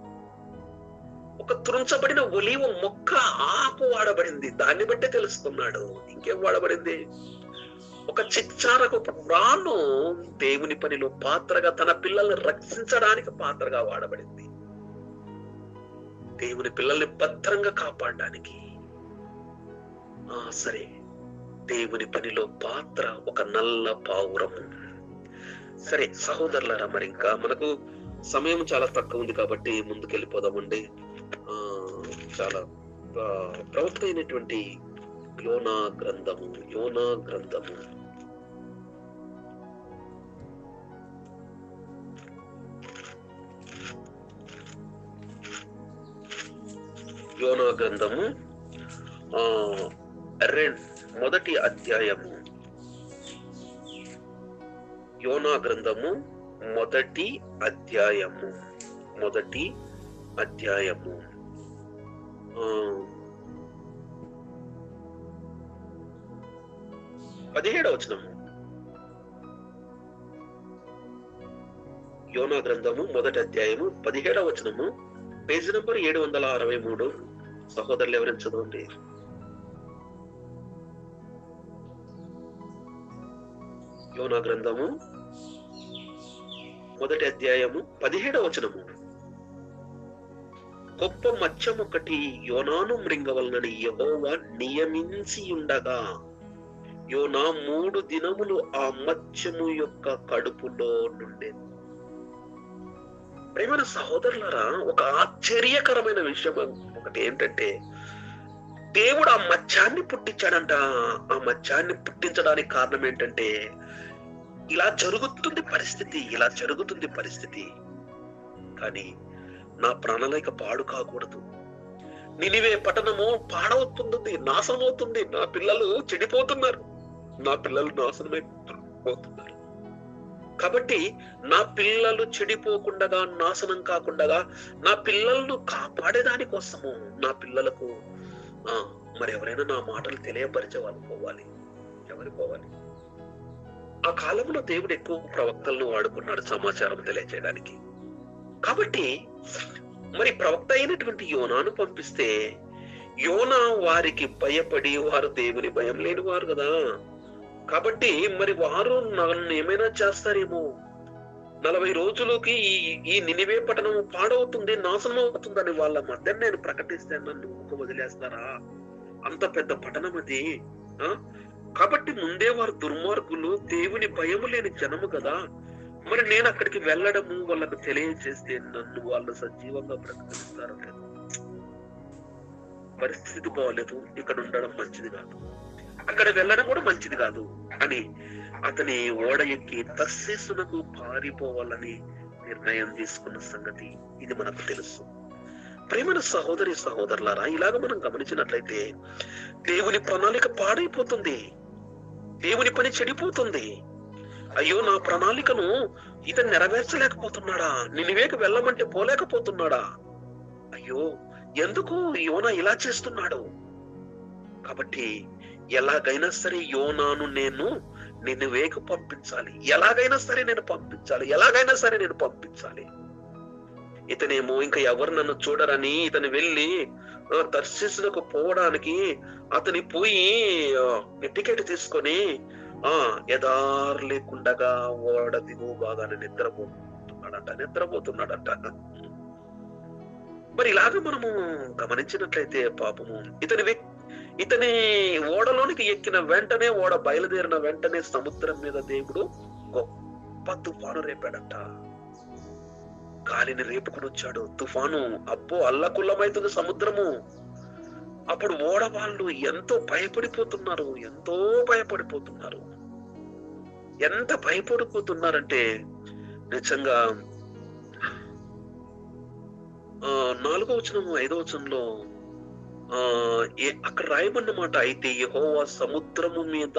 ఒక త్రుంచబడిన ఒలీవ మొక్క ఆకు వాడబడింది. దాన్ని బట్టే తెలుసుకున్నాడు. ఇంకేం వాడబడింది? ఒక చిచ్చారకు రాను దేవుని పనిలో పాత్రగా, తన పిల్లల్ని రక్షించడానికి పాత్రగా వాడబడింది. దేవుని పిల్లల్ని భద్రంగా కాపాడడానికి. సరే, దేవుని పనిలో పాత్ర ఒక నల్ల పావురము. సరే సహోదరులారా, మరి ఇంకా మనకు సమయం చాలా తక్కువ ఉంది కాబట్టి ముందుకెళ్ళిపోదామండి. చాలా ప్రవక్త అయినటువంటి యోనా గ్రంథము మొదటి అధ్యాయము. యోనా గ్రంథము మొదటి అధ్యాయము 17వ వచనము. యోనా గ్రంథము మొదటి అధ్యాయము 17వ వచనము, పేజీ నంబర్ 763. సహోదరులు ఎవరైనా చదవండి. యోనా గ్రంథము మొదటి అధ్యాయము 17వ వచనము. గొప్ప మత్స్యం ఒకటి యోనాను మృంగవలనని యెహోవా నియమించి ఉండగా యోనా 3 దినములు ఆ మత్స్యము యొక్క కడుపులో నుండెను. ప్రియమైన సహోదరులారా, ఒక ఆశ్చర్యకరమైన విషయం ఒకటి ఏంటంటే, దేవుడు ఆ మత్స్యాన్ని పుట్టించాడంట. ఆ మత్స్యాన్ని పుట్టించడానికి కారణం ఏంటంటే, ఇలా జరుగుతుంది పరిస్థితి, కానీ నా ప్రణాళిక పాడు కాకూడదు. నినివే పట్టణము పాడవుతుంది, నాశనం అవుతుంది. నా పిల్లలు చెడిపోతున్నారు, నా పిల్లలు నాశనమైపోతున్నారు. కాబట్టి నా పిల్లలు చెడిపోకుండా, నాశనం కాకుండా, నా పిల్లలను కాపాడేదాని కోసము నా పిల్లలకు మరి ఎవరైనా నా మాటలు తెలియపరిచే వాళ్ళు పోవాలి. ఎవరు పోవాలి? ఆ కాలంలో దేవుడు ఎక్కువ ప్రవక్తలను వాడుకున్నాడు సమాచారం తెలియజేయడానికి. కాబట్టి మరి ప్రవక్త అయినటువంటి యోనాను పంపిస్తే, యోనా వారికి భయపడి, వారు దేవుని భయం లేని వారు కదా. కాబట్టి మరి వారు నన్ను ఏమైనా చేస్తారేమో, 40 రోజులకి ఈ నినివే పట్టణం పాడవుతుంది, నాశనం అవుతుందని వాళ్ళ మధ్య నేను ప్రకటిస్తే నన్ను వదిలేస్తారా? అంత పెద్ద పట్టణం అది. కాబట్టి ముందే వారు దుర్మార్గులు, దేవుని భయము లేని జనము కదా. మరి నేను అక్కడికి వెళ్ళడము, వాళ్ళకు తెలియజేస్తే నన్ను వాళ్ళు సజీవంగా బ్రతకనిస్తారో లేదు. పరిస్థితి బాగోలేదు, ఇక్కడ ఉండడం మంచిది కాదు, అక్కడ వెళ్ళడం కూడా మంచిది కాదు అని అతని ఓడ ఎక్కి తర్షీసునకు పారిపోవాలని నిర్ణయం తీసుకున్న సంగతి ఇది మనకు తెలుసు. ప్రేమైన సహోదరులారా, ఇలాగ మనం గమనించినట్లయితే దేవుని ప్రణాళిక పాడైపోతుంది, దేవుని పని చెడిపోతుంది. అయ్యో, నా ప్రణాళికను ఇతను నెరవేర్చలేకపోతున్నాడా? నినివేకి వెళ్ళమంటే పోలేకపోతున్నాడా? అయ్యో, ఎందుకు యోనా ఇలా చేస్తున్నాడు? కాబట్టి ఎలాగైనా సరే యోనాను నేను నినివేకు పంపించాలి, ఎలాగైనా సరే నేను పంపించాలి. ఇతనేమో ఇంకా ఎవరు నన్ను చూడరని ఇతను వెళ్ళి తర్షీసులకు పోవడానికి అతని పోయి టికెట్ తీసుకొని ఎదారు లేకుండా ఓడ దిగువ బాగానే నిద్రపోతున్నాడట. మరి ఇలాగ మనము గమనించినట్లయితే పాపము ఇతని ఓడలోనికి ఎక్కిన వెంటనే, ఓడ బయలుదేరిన వెంటనే సముద్రం మీద దేవుడు గొప్ప తుఫాను రేపాడట. గాలిని రేపుకుని వచ్చాడు తుఫాను. అబ్బో, అల్లకుల్లమైతుంది సముద్రము. అప్పుడు ఓడ వాళ్ళు ఎంతో భయపడిపోతున్నారు. ఎంత భయపడిపోతున్నారంటే నిజంగా 4వ వచనము 5వ వచనంలో అక్కడ రాయమన్నమాట. అయితే యెహోవా సముద్రము మీద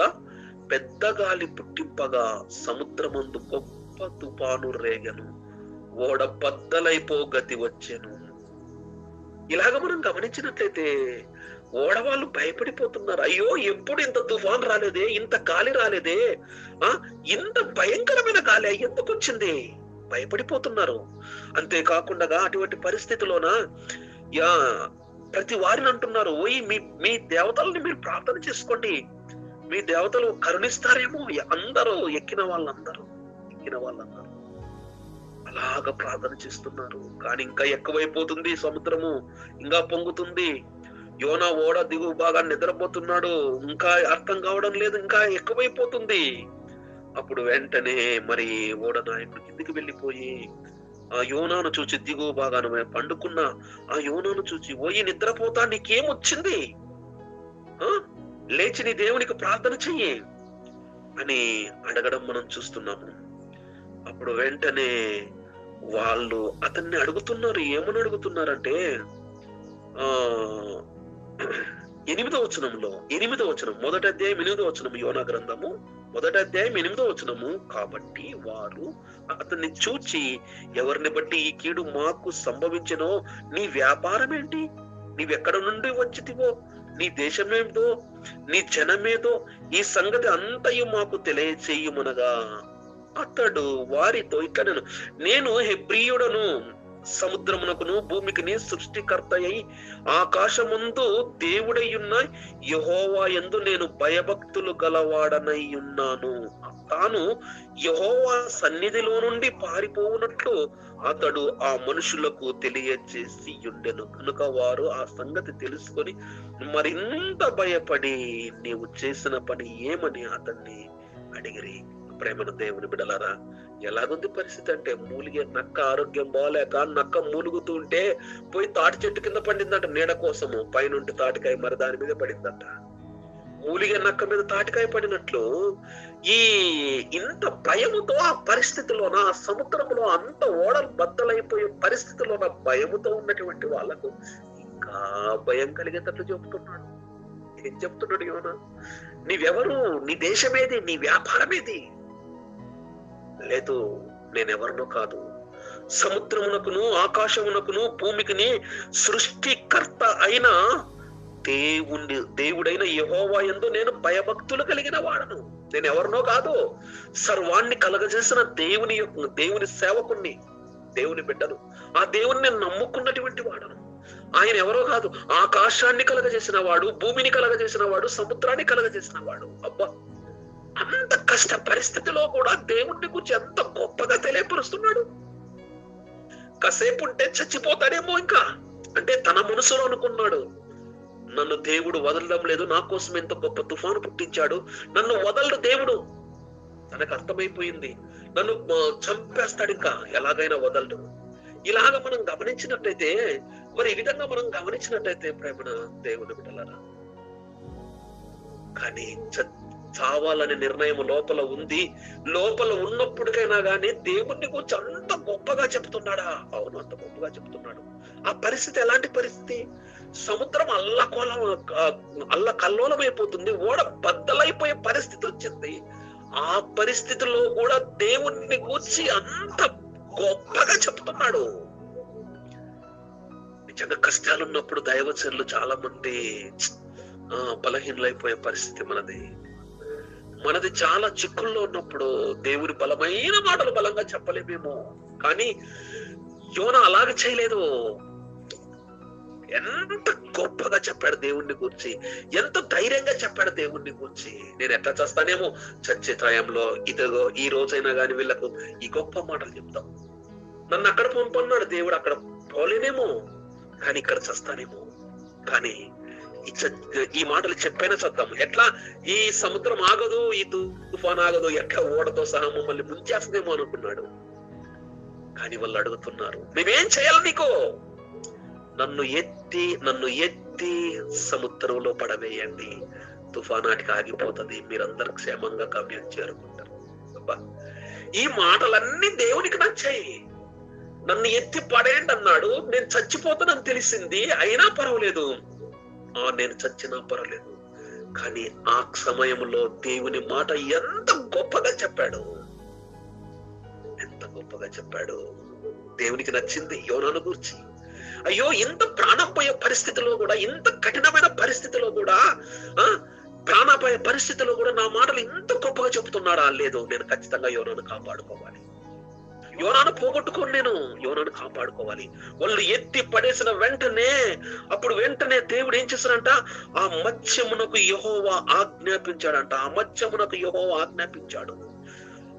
పెద్ద గాలి పుట్టింపగా సముద్రమందు గొప్ప తుఫాను రేగను, ఓడ బద్దలైపో గతి వచ్చెను. ఇలాగ మనం గమనించినట్లయితే ఓడవాళ్ళు భయపడిపోతున్నారు. అయ్యో, ఎప్పుడు ఇంత తుఫాన్ రాలేదే, ఇంత గాలి రాలేదే, ఆ ఇంత భయంకరమైన గాలి ఎందుకు వచ్చింది, భయపడిపోతున్నారు. అంతేకాకుండా అటువంటి పరిస్థితిలోన యా ప్రతి వారిని అంటున్నారు, ఓయ్ మీ మీ దేవతల్ని మీరు ప్రార్థన చేసుకోండి, మీ దేవతలు కరుణిస్తారేమో. అందరూ ఎక్కిన వాళ్ళందరూ అలాగా ప్రార్థన చేస్తున్నారు. కానీ ఇంకా ఎక్కువైపోతుంది, సముద్రము ఇంకా పొంగుతుంది. యోనా ఓడ దిగువ బాగా నిద్రపోతున్నాడు, ఇంకా అర్థం కావడం లేదు, ఇంకా ఎక్కువైపోతుంది. అప్పుడు వెంటనే మరి ఓడ నాయకుడు కిందికి వెళ్ళిపోయి ఆ యోనాను చూచి, దిగువ బాగాను పండుకున్న ఆ యోనాను చూచి, ఓయి నిద్రపోతా, నీకేమొచ్చింది, లేచి నీ దేవునికి ప్రార్థన చెయ్యి అని అడగడం మనం చూస్తున్నాము. అప్పుడు వెంటనే వాళ్ళు అతన్ని అడుగుతున్నారు. ఏమని అడుగుతున్నారంటే 8వ వచనం, మొదటి అధ్యాయం 8వ వచనం, యోనా గ్రంథము 1వ అధ్యాయం 8వ వచనము. కాబట్టి వారు అతన్ని చూచి, ఎవరిని బట్టి ఈ కీడు మాకు సంభవించినో, నీ వ్యాపారం ఏంటి, నీవెక్కడ నుండి వచ్చితివో, నీ దేశమేదో, నీ జనమేదో, ఈ సంగతి అంతయు మాకు తెలియచేయుమనగా అతడు వారితో ఇట్లా, నేను హెబ్రీయుడను, సముద్రమునకును భూమికిని సృష్టికర్త అయి ఆకాశముందు దేవుడయ్యున్న యెహోవా యందు నేను భయభక్తులు గలవాడనై ఉన్నాను. తాను యెహోవా సన్నిధిలో నుండి పారిపోవునట్లు అతడు ఆ మనుషులకు తెలియచేసి ఉండెను. కనుక వారు ఆ సంగతి తెలుసుకొని మరింత భయపడి, నీవు చేసిన పని ఏమని అతన్ని అడిగిరి. ప్రేమను దేవుని బిడలారా, ఎలాగుంది పరిస్థితి అంటే, మూలిగే నక్క ఆరోగ్యం బాగాలేక నక్క మూలుగుతూ ఉంటే పోయి తాటి చెట్టు కింద పడిందంట నీడ కోసము. పైనుండి తాటికాయ మరి దాని మీద పడిందంట. మూలిగే నక్క మీద తాటికాయ పడినట్లు ఈ ఇంత భయముతో ఆ పరిస్థితిలోన, ఆ సముద్రంలో అంత ఓడలు బద్దలైపోయే పరిస్థితిలోన భయముతో ఉన్నటువంటి వాళ్ళకు ఇంకా భయం కలిగేటట్లు చెబుతున్నాడు. ఏం చెప్తున్నాడు యోనా? నీవెవరు, నీ దేశమేది, నీ వ్యాపారమేది? లేదు, నేనెవరినో కాదు, సముద్రమునకును ఆకాశమునకును భూమికిని సృష్టికర్త అయిన దేవుడైన యెహోవా యందు నేను భయభక్తులు కలిగిన వాడను. నేను ఎవరినో కాదు, సర్వాన్ని కలగజేసిన దేవుని సేవకుణ్ణి, దేవుని బిడ్డను, ఆ దేవుని నేను నమ్ముకున్నటువంటి వాడను. ఆయన ఎవరో కాదు, ఆకాశాన్ని కలగజేసిన వాడు, భూమిని కలగజేసిన వాడు, సముద్రాన్ని కలగజేసిన వాడు. అబ్బా, అంత కష్ట పరిస్థితిలో కూడా దేవుణ్ణి గురించి ఎంత గొప్పగా తెలియపరుస్తున్నాడు. కాసేపు ఉంటే చచ్చిపోతాడేమో ఇంకా, అంటే తన మనసులో అనుకున్నాడు, నన్ను దేవుడు వదలడం లేదు, నా కోసం ఎంత గొప్ప తుఫాను పుట్టించాడు, నన్ను వదలడు దేవుడు. తనకు అర్థమైపోయింది, నన్ను చంపేస్తాడు, ఇంకా ఎలాగైనా వదలడు. ఇలాగ మనం గమనించినట్టయితే, మరి ఈ విధంగా మనం గమనించినట్టయితే ప్రేమన దేవుని బిడ్డలారా, కానీ చావాలనే నిర్ణయం లోపల ఉంది. లోపల ఉన్నప్పటికైనా గానీ దేవుణ్ణి గురించి అంత గొప్పగా చెప్తున్నాడా? అవును, అంత గొప్పగా చెప్తున్నాడు. ఆ పరిస్థితి ఎలాంటి పరిస్థితి? సముద్రం అల్లకల్లోలమైపోతుంది, ఓడ బద్దలైపోయే పరిస్థితి వచ్చింది. ఆ పరిస్థితిలో కూడా దేవుణ్ణి గురించి అంత గొప్పగా చెప్తున్నాడు. నిజంగా కష్టాలు ఉన్నప్పుడు దైవచనులు చాలా మంది బలహీనలైపోయే పరిస్థితి మనది చాలా చిక్కుల్లో ఉన్నప్పుడు దేవుని బలమైన మాటలు బలంగా చెప్పలేమేమో. కానీ యోనా అలాగ చేయలేదు. ఎంత గొప్పగా చెప్పాడు దేవుణ్ణి గురించి, ఎంత ధైర్యంగా చెప్పాడు దేవుణ్ణి గురించి. నేను ఎట్లా చేస్తానేమో, చచ్చే టైంలో ఇదిగో ఈ రోజైనా గాని వీళ్ళకు ఈ గొప్ప మాటలు చెప్తాం. నన్ను అక్కడ పంపన్నాడు దేవుడు, అక్కడ పోలేనేమో, కానీ ఇక్కడ చస్తానేమో. కానీ ఈ మాటలు చెప్పైనా చద్దాం. ఎట్లా ఈ సముద్రం ఆగదు, ఈ తుఫాన్ ఆగదు, ఎట్లా ఓడతో సహా మమ్మల్ని ముంచేస్తుందేమో అనుకున్నాడు. కానీ వాళ్ళు అడుగుతున్నారు, మేమేం చేయాలి నీకు? నన్ను ఎత్తి సముద్రంలో పడవేయండి, తుఫానాటికి ఆగిపోతుంది, మీరందరూ క్షేమంగా గమ్యం చేరుకుంటారు. ఈ మాటలన్నీ దేవునికి నచ్చాయి. నన్ను ఎత్తి పడేయండి అన్నాడు. నేను చచ్చిపోతానని తెలిసింది, అయినా పర్వాలేదు, నేను చచ్చినా పర్వాలేదు. కానీ ఆ సమయంలో దేవుని మాట ఎంత గొప్పగా చెప్పాడు, ఎంత గొప్పగా చెప్పాడు. దేవునికి నచ్చింది యోనాను గురించి. అయ్యో, ఇంత ప్రాణం పోయే పరిస్థితిలో కూడా, ఇంత కఠినమైన పరిస్థితిలో కూడా, ఆ ప్రాణాపాయ పరిస్థితిలో కూడా నా మాటలు ఇంత గొప్పగా చెబుతున్నాడా? లేదు, నేను ఖచ్చితంగా యోనాను కాపాడుకోవాలి. యోనాను పోగొట్టుకోను, నేను యోనాను కాపాడుకోవాలి. వాళ్ళు ఎత్తి పడేసిన వెంటనే, అప్పుడు వెంటనే దేవుడు ఏం చేశాడంట? ఆ మత్స్యమునకు యెహోవా ఆజ్ఞాపించాడంట. ఆ మత్స్యమునకు యెహోవా ఆజ్ఞాపించాడు.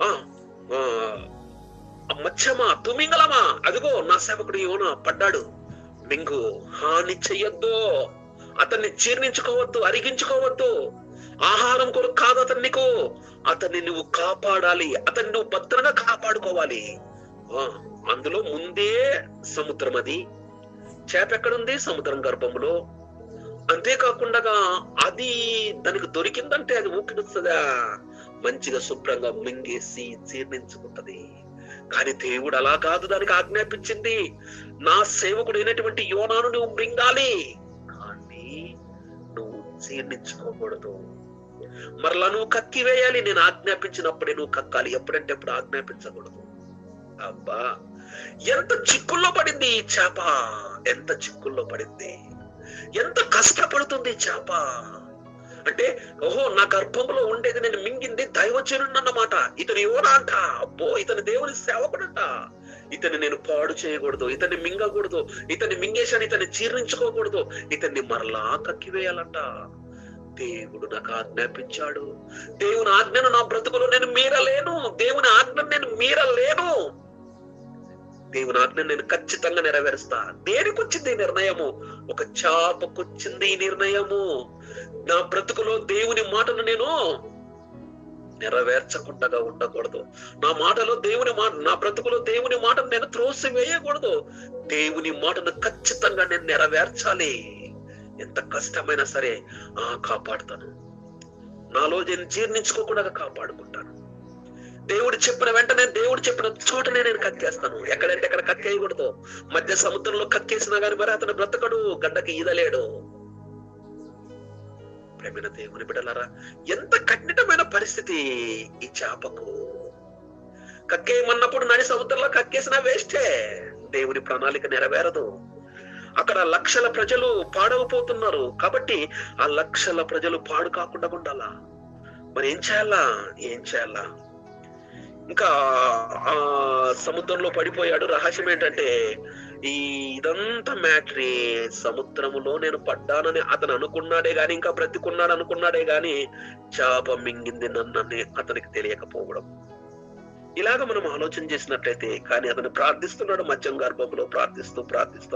ఆ మత్స్యమా, తుమింగలమా, అదిగో నా సేవకుడు యోనా పడ్డాడు, మింగు, హాని చెయ్యొద్దు, అతన్ని జీర్ణించుకోవద్దు, అరిగించుకోవద్దు. ఆహారం కొరకు కాదు అతన్ని, నీకు అతన్ని నువ్వు కాపాడాలి, అతన్ని నువ్వు భద్రంగా కాపాడుకోవాలి. అందులో ముందే సముద్రం, అది చేప ఎక్కడుంది? సముద్రం గర్భంలో. అంతేకాకుండా అది దానికి దొరికిందంటే అది ఊకిడుస్తుందా? మంచిగా శుభ్రంగా మింగేసి జీర్ణించుకుంటది. కానీ దేవుడు అలా కాదు, దానికి ఆజ్ఞాపించింది, నా సేవకుడు అయినటువంటి యోనాను నువ్వు మింగాలి, కానీ నువ్వు జీర్ణించుకోకూడదు. మరలా నువ్వు కక్కి వేయాలి, నేను ఆజ్ఞాపించినప్పుడే నువ్వు కక్కాలి, ఎప్పుడంటే ఎప్పుడు ఆజ్ఞాపించకూడదు. అబ్బా, ఎంత చిక్కుల్లో పడింది ఈ చేప, ఎంత చిక్కుల్లో పడింది, ఎంత కష్టపడుతుంది చేప. అంటే ఓహో, నా గర్భంలో ఉండేది నేను మింగింది దైవజనుడు అన్నమాట. ఇతను యోనా అంట. అబ్బో, ఇతని దేవుని సేవకుడంట. ఇతన్ని నేను పాడు చేయకూడదు, ఇతన్ని మింగకూడదు, ఇతన్ని మింగేశాను, ఇతన్ని జీర్ణించుకోకూడదు, ఇతన్ని మరలా కక్కివేయాలంట. దేవుడు నాకు ఆజ్ఞాపించాడు. దేవుని ఆజ్ఞను నా బ్రతుకులో నేను మీరలేను, దేవుని ఆజ్ఞను నేను మీరలేను. దేవుని ఆజ్ఞను నేను ఖచ్చితంగా నెరవేరుస్తా. దేనికి వచ్చింది ఈ నిర్ణయము? ఒక చాపకొచ్చింది ఈ నిర్ణయము. నా బ్రతుకులో దేవుని మాటను నేను నెరవేర్చకుండా ఉండకూడదు. నా మాటలో నా బ్రతుకులో దేవుని మాటను నేను త్రోసి వేయకూడదు. దేవుని మాటను ఖచ్చితంగా నేను నెరవేర్చాలి. ఎంత కష్టమైనా సరే కాపాడుతాను. నాలో నేను జీర్ణించుకోకుండా కాపాడుకుంటాను. దేవుడు చెప్పిన వెంటనే, దేవుడు చెప్పిన చోటనే నేను కక్కేస్తాను. ఎక్కడంటే ఎక్కడ కక్కేయకూడదు. మధ్య సముద్రంలో కక్కేసినా గాని మరి అతను బ్రతకడు, గడ్డకి ఈదలేడు. ప్రేమైన దేవుని బిడ్డలారా, ఎంత కఠినమైన పరిస్థితి ఈ చేపకు. కక్కేయమన్నప్పుడు నడి సముద్రంలో కక్కేసినా వేస్టే, దేవుని ప్రణాళిక నెరవేరదు. అక్కడ లక్షల ప్రజలు పాడవపోతున్నారు. కాబట్టి ఆ లక్షల ప్రజలు పాడు కాకుండా ఉండాలా. మరి ఏం చేయాలా? ఇంకా ఆ సముద్రంలో పడిపోయాడు. రహస్యం ఏంటంటే, ఇదంతా మ్యాటరీ సముద్రములో నేను పడ్డానని అతను అనుకున్నాడే గాని, ఇంకా బ్రతికున్నాడు అనుకున్నాడే గాని, చేప మింగింది నన్నని అతనికి తెలియకపోవడం. ఇలాగ మనం ఆలోచన చేసినట్లయితే, కానీ అతను ప్రార్థిస్తున్నాడు మత్స్యం గర్భంలో, ప్రార్థిస్తూ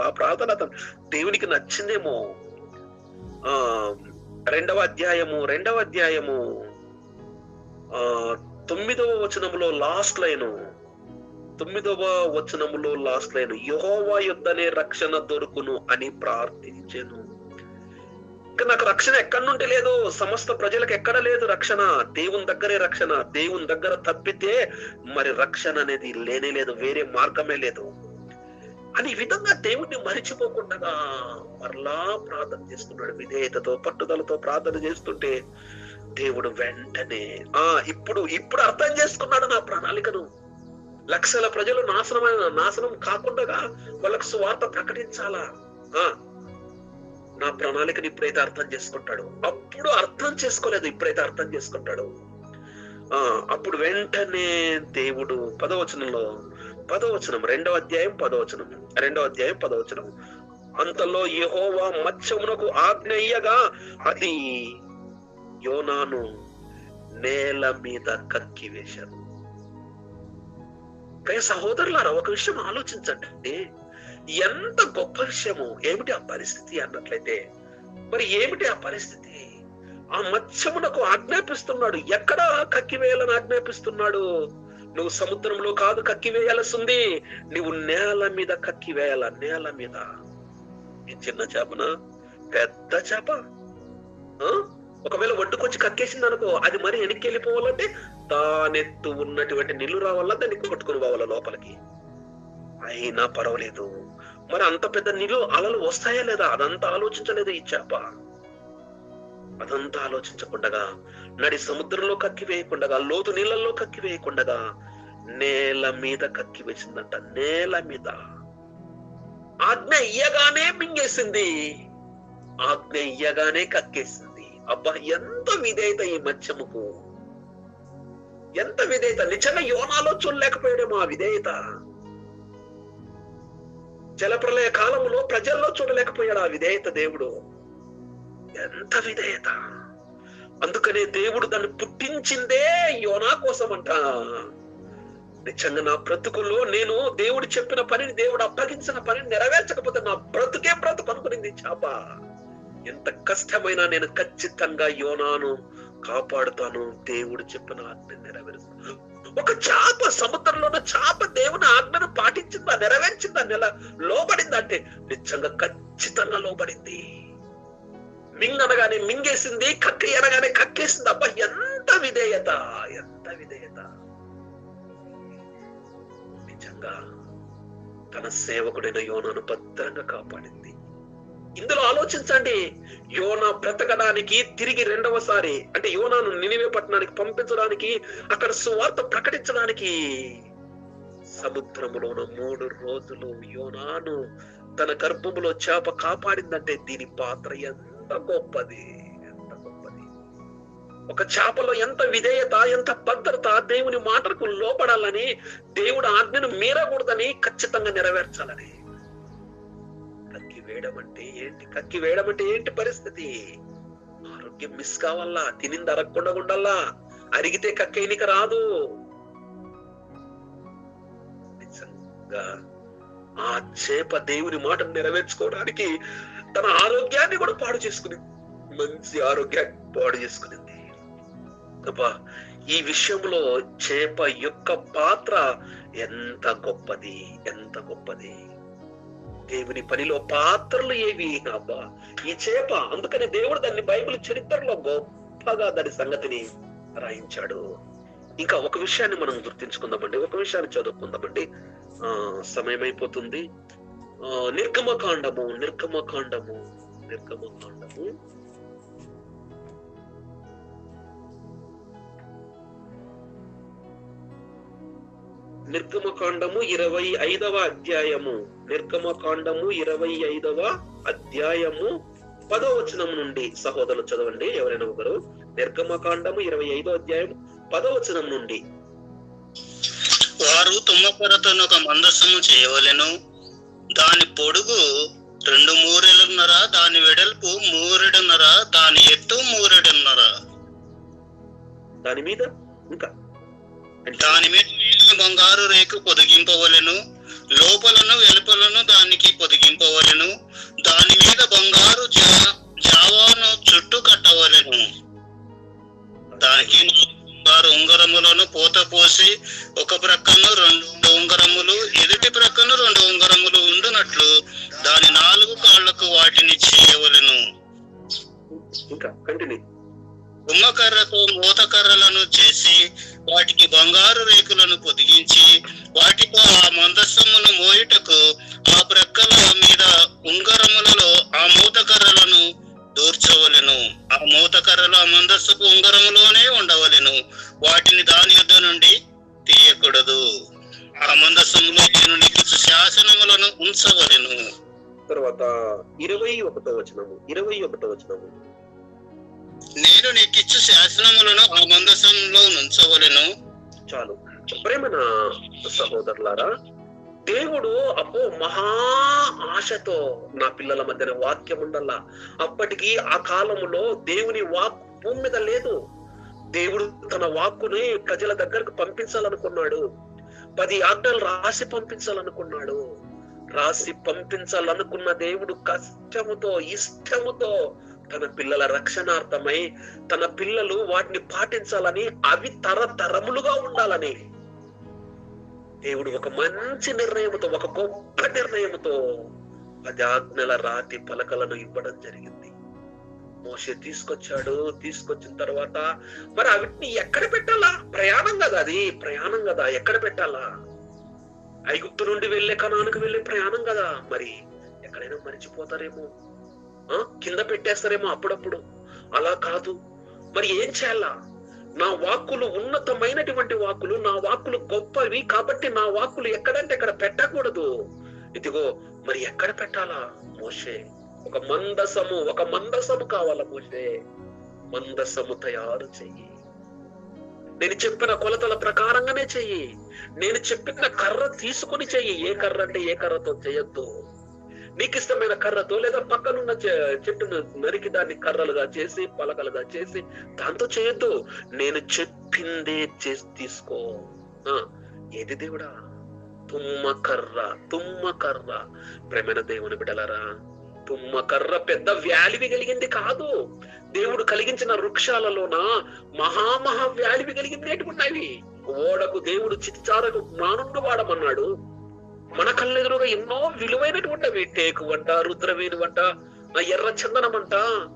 ఆ ప్రార్థన అతను దేవునికి నచ్చిందేమో. రెండవ అధ్యాయము 9వ వచనములో లాస్ట్ లైన్, యెహోవా యొద్దనే రక్షణ దొరుకును అని ప్రార్థించెను. ఇంకా నాకు రక్షణ ఎక్కడి నుండి లేదు, సమస్త ప్రజలకు ఎక్కడ లేదు రక్షణ, దేవుని దగ్గరే రక్షణ. దేవుని దగ్గర తప్పితే మరి రక్షణ అనేది లేనే లేదు, వేరే మార్గమే లేదు అని ఈ విధంగా దేవుణ్ణి మరిచిపోకుండా మరలా ప్రార్థన చేస్తున్నాడు. విధేయతతో, పట్టుదలతో ప్రార్థన చేస్తుంటే దేవుడు వెంటనే ఇప్పుడు అర్థం చేసుకున్నాడు నా ప్రణాళికను. లక్షల ప్రజలు నాశనం కాకుండా వాళ్ళకు సువార్త ప్రకటించాలా, నా ప్రణాళికను ఇప్పుడైతే అర్థం చేసుకుంటాడు. అప్పుడు అర్థం చేసుకోలేదు, ఇప్పుడైతే అర్థం చేసుకుంటాడు. అప్పుడు వెంటనే దేవుడు 10వ వచనం, 2వ అధ్యాయం 10వ వచనం, అంతలో యెహోవా మత్స్యమునకు ఆజ్ఞ ఇయ్యగా అది యోనాను నేల మీద కక్కివేశారు. సహోదరులారా, ఒక విషయం ఆలోచించండి. ఎంత గొప్ప విషయము. ఏమిటి ఆ పరిస్థితి అన్నట్లయితే, మరి ఏమిటి ఆ పరిస్థితి? ఆ మత్స్యమునకు ఆజ్ఞాపిస్తున్నాడు. ఎక్కడ కక్కివేయాలని ఆజ్ఞాపిస్తున్నాడు? నువ్వు సముద్రంలో కాదు కక్కివేయాల్సింది, నువ్వు నేల మీద కక్కివేయాల. నేల మీద. ఈ చిన్న చేపన, పెద్ద చేప ఒకవేళ ఒడ్డుకొచ్చి కక్కేసింది అనుకో, అది మరి వెనక్కి వెళ్ళిపోవాలంటే తానెత్తు ఉన్నటువంటి నీళ్లు రావాలా, దాన్ని కొట్టుకుని పోవాలా లోపలికి. అయినా పర్వాలేదు. మరి అంత పెద్ద నీళ్ళు అలలు వస్తాయా లేదా, అదంతా ఆలోచించలేదు ఈ చేప. అదంతా ఆలోచించకుండా, నడి సముద్రంలో కక్కి వేయకుండా, లోతు నీళ్ళల్లో కక్కి వేయకుండా నేల మీద కక్కి వేసిందంట. నేల మీద. ఆజ్ఞ ఇయ్యగానే మింగేసింది, ఆజ్ఞ ఇయ్యగానే కక్కేసింది. అబ్బా, ఎంత విధేయత ఈ మత్స్యముకు, ఎంత విధేయత! నిజంగా యోనాలో చూడలేకపోయాడేమో ఆ విధేయత. జలప్రలయ కాలంలో ప్రజల్లో చూడలేకపోయాడు ఆ విధేయత. దేవుడు ఎంత విధేయత! అందుకనే దేవుడు దాన్ని పుట్టించిందే యోనా కోసం అంట. నిజంగా నా బ్రతుకుల్లో నేను దేవుడు చెప్పిన పనిని, దేవుడు అప్పగించిన పనిని నెరవేర్చకపోతే నా బ్రతుకే బ్రతుకు అనుకునింది చేప. ఎంత కష్టమైనా నేను ఖచ్చితంగా యోనాను కాపాడుతాను, దేవుడు చెప్పిన ఆజ్ఞను నెరవేరుస్తాను. ఒక చేప, సముద్రంలోన చేప దేవుని ఆజ్ఞను పాటించిందా, నెరవేర్చిందా, లోబడిందంటే నిజంగా ఖచ్చితంగా లోబడింది. మింగనగానే మింగేసింది, కక్కి అనగానే కక్కేసింది. అబ్బా, ఎంత విధేయత, ఎంత విధేయత! నిజంగా తన సేవకుడైన యోనాను భద్రంగా కాపాడింది. ఇందులో ఆలోచించండి, యోనా బ్రతకడానికి తిరిగి రెండవసారి, అంటే యోనాను నినివే పట్టణానికి పంపించడానికి, అక్కడ సువార్త ప్రకటించడానికి సముద్రములోన 3 రోజులు యోనాను తన గర్భములో చేప కాపాడిందంటే దీని పాత్ర ఎంత గొప్పది, ఎంత గొప్పది! ఒక చేపలో ఎంత విధేయత, ఎంత భద్రత! దేవుని మాటలకు లోపడాలని, దేవుడు ఆజ్ఞను మీరకూడదని, ఖచ్చితంగా నెరవేర్చాలని. కక్కి వేయడం అంటే ఏంటి? కక్కి వేయడం అంటే ఏంటి పరిస్థితి? ఆరోగ్యం మిస్ కావాలా, తినింది అరగకుండా ఉండాలా, అరిగితే కక్కేనిక రాదు. నిజంగా ఆ చేప దేవుని మాటను నెరవేర్చుకోవడానికి తన ఆరోగ్యాన్ని కూడా పాడు చేసుకునింది, మంచి ఆరోగ్యాన్ని పాడు చేసుకునింది. అబ్బా, ఈ విషయంలో చేప యొక్క పాత్ర ఎంత గొప్పది, ఎంత గొప్పది! దేవుని పనిలో పాత్రలు ఏవి? అబ్బా, ఈ చేప. అందుకని దేవుడు దాన్ని బైబిల్ చరిత్రలో గొప్పగా దాని సంగతిని రాయించాడు. ఇంకా ఒక విషయాన్ని మనం గుర్తించుకుందామండి, ఒక విషయాన్ని చదువుకుందామండి. సమయం అయిపోతుంది. నిర్గమకాండము నిర్గమకాండము నిర్గమకాండము నిర్గమకాండము 25వ అధ్యాయము, నిర్గమకాండము 25వ అధ్యాయము 10వ వచనం నుండి సహోదరులు చదవండి, ఎవరైనా ఒకరు. నిర్గమకాండము 25వ అధ్యాయం 10వ వచనం నుండి. వారు తుమ్మకర్రతోను ఒక మందసము చేయవలెను, దాని పొడుగు 2 మూరెలున్నర, దాని వెడల్పు 3 మూరెడున్నర, దాని ఎత్తు 3 మూరెడున్నర. దాని మీద ఇంకా దాని మీద బంగారు రేకు పొదిగింపవలెను, లోపలను వెలుపలను దానికి పొదిగింపవలెను, దాని మీద బంగారు జావాను చుట్టూ కట్టవలెను. దానికి బంగారు ఉంగరములను పోత పోసి ఒక ప్రక్కను 2 ఉంగరములు, ఎదుటి ప్రక్కను 2 ఉంగరములు ఉండునట్లు దాని 4 కాళ్లకు వాటిని చేయవలెను. ఇంకా కంటిన్యూ. తుమ్మకర్రతో మోతకర్రలను చేసి వాటికి బంగారు రేకులను పొదిగించి వాటితో ఆ మందసమును మోయుటకు ఆ ప్రక్కల మీద ఉంగరములలో ఆ మూతకర్రలను దూర్చవలెను. ఆ మూతకర్రలు ఆ మందస్సుకు ఉంగరములోనే ఉండవలెను, వాటిని దాని యొద్ద నుండి తీయకూడదు. ఆ మందసములో నేను నీకు శాసనములను ఉంచవలెను. తర్వాత 21వ వచనము. నేను నీకిచ్చు శాసనములను ఆ మందసంలో ఉంచవలెను. చాలు. ప్రేమన సహోదరులారా, దేవుడు అబ్బో మహా ఆశతో నా పిల్లల మధ్యన వాక్యం ఉండాలా. అప్పటికి ఆ కాలములో దేవుని వాక్ భూమి మీద లేదు. దేవుడు తన వాక్కుని ప్రజల దగ్గరకు పంపించాలనుకున్నాడు. 10 ఆజ్ఞలు రాసి పంపించాలనుకున్నాడు. రాసి పంపించాలనుకున్న దేవుడు కష్టముతో, ఇష్టముతో తన పిల్లల రక్షణార్థమై, తన పిల్లలు వాటిని పాటించాలని, అవి తరతరములుగా ఉండాలని దేవుడు ఒక మంచి నిర్ణయంతో, ఒక గొప్ప నిర్ణయంతో 10 ఆజ్ఞల రాతి పలకలను ఇవ్వడం జరిగింది. మోషే తీసుకొచ్చిన తర్వాత మరి అవిటిని ఎక్కడ పెట్టాలా? ప్రయాణం కదా, అది ప్రయాణం కదా, ఎక్కడ పెట్టాలా? ఐగుప్తు నుండి వెళ్ళే కనానుకు వెళ్ళే ప్రయాణం కదా, మరి ఎక్కడైనా మరిచిపోతారేమో, కింద పెట్టేస్తారేమో అప్పుడప్పుడు. అలా కాదు, మరి ఏం చేయాలా? నా వాక్కులు ఉన్నతమైనటువంటి వాక్కులు, నా వాక్కులు గొప్పవి కాబట్టి నా వాక్కులు ఎక్కడంటే ఎక్కడ పెట్టకూడదు. ఇదిగో మరి ఎక్కడ పెట్టాలా మోషే? ఒక మందసము కావాలా మోషే? మందసము తయారు చెయ్యి. నేను చెప్పిన కొలతల ప్రకారంగానే చెయ్యి. నేను చెప్పిన కర్ర తీసుకుని చెయ్యి. ఏ కర్ర అంటే ఏ కర్రతో చేయొద్దు. నీకు ఇష్టమైన కర్రతో లేదా పక్కనున్న చెట్టును నరికి దాన్ని కర్రలుగా చేసి పలకలుగా చేసి దాంతో చేయొద్దు. నేను చెప్పిందే చేసి తీసుకో. ఏది దేవుడా? తుమ్మ కర్ర. ప్రేమైన దేవుని బిడ్డలారా, తుమ్మ కర్ర పెద్ద వ్యాలివి కలిగింది కాదు. దేవుడు కలిగించిన వృక్షాలలోన మహా వ్యాలివి కలిగింది ఉన్నాయి. ఓడకు దేవుడు చితిచారకు జ్ఞానుండు వాడమన్నాడు. మన కళ్ళెదురుగా ఎన్నో విలువైనటువంటివి, టేకు వంట, రుద్రవేణి వంట, ఎర్ర చందనం అంట,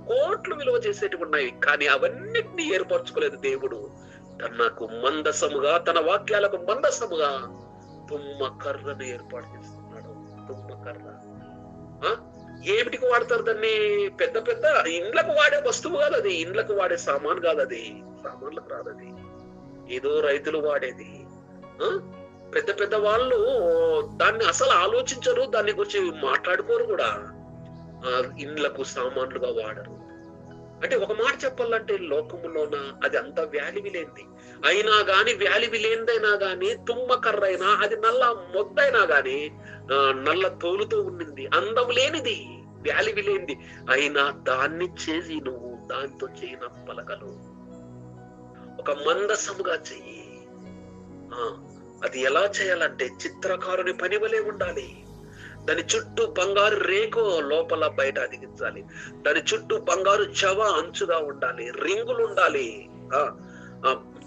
కోట్లు విలువ చేసేటివి ఉన్నాయి. కానీ అవన్నిటినీ ఏర్పరచుకోలేదు దేవుడు. తనకు మందసముగా, తన వాక్యాలకు మందసముగా తుమ్మ కర్రను ఏర్పాటు చేస్తున్నాడు. తుమ్మ కర్ర ఏమిటికి వాడతారు దాన్ని? పెద్ద పెద్ద ఇండ్లకు వాడే వస్తువు కాదు అది. ఇండ్లకు వాడే సామాన్ కాదు అది. సామాన్లకు రాదది. ఏదో రైతులు వాడేది. పెద్ద పెద్ద వాళ్ళు దాన్ని అసలు ఆలోచించరు, దాన్ని గురించి మాట్లాడుకోరు కూడా. ఇండ్లకు సామాన్లుగా వాడరు. అంటే ఒక మాట చెప్పాలంటే లోకములోన అది అంత వ్యాలివి లేనిది. అయినా గాని వ్యాలివి లేనిదైనా గాని, తుమ్మ కర్ర అయినా, అది నల్ల మొద్దైనా గాని నల్ల తోలుతో ఉండింది, అందం లేనిది, వ్యాలివి లేనిది. అయినా దాన్ని చేసి నువ్వు దాంతో చేయన పలకలు ఒక మందసముగా చెయ్యి. అది ఎలా చేయాలంటే చిత్రకారుని పని వలె ఉండాలి. దాని చుట్టూ బంగారు రేకు లోపల బయట అదిగించాలి. దాని చుట్టూ బంగారు చవ అంచుగా ఉండాలి. రింగులు ఉండాలి.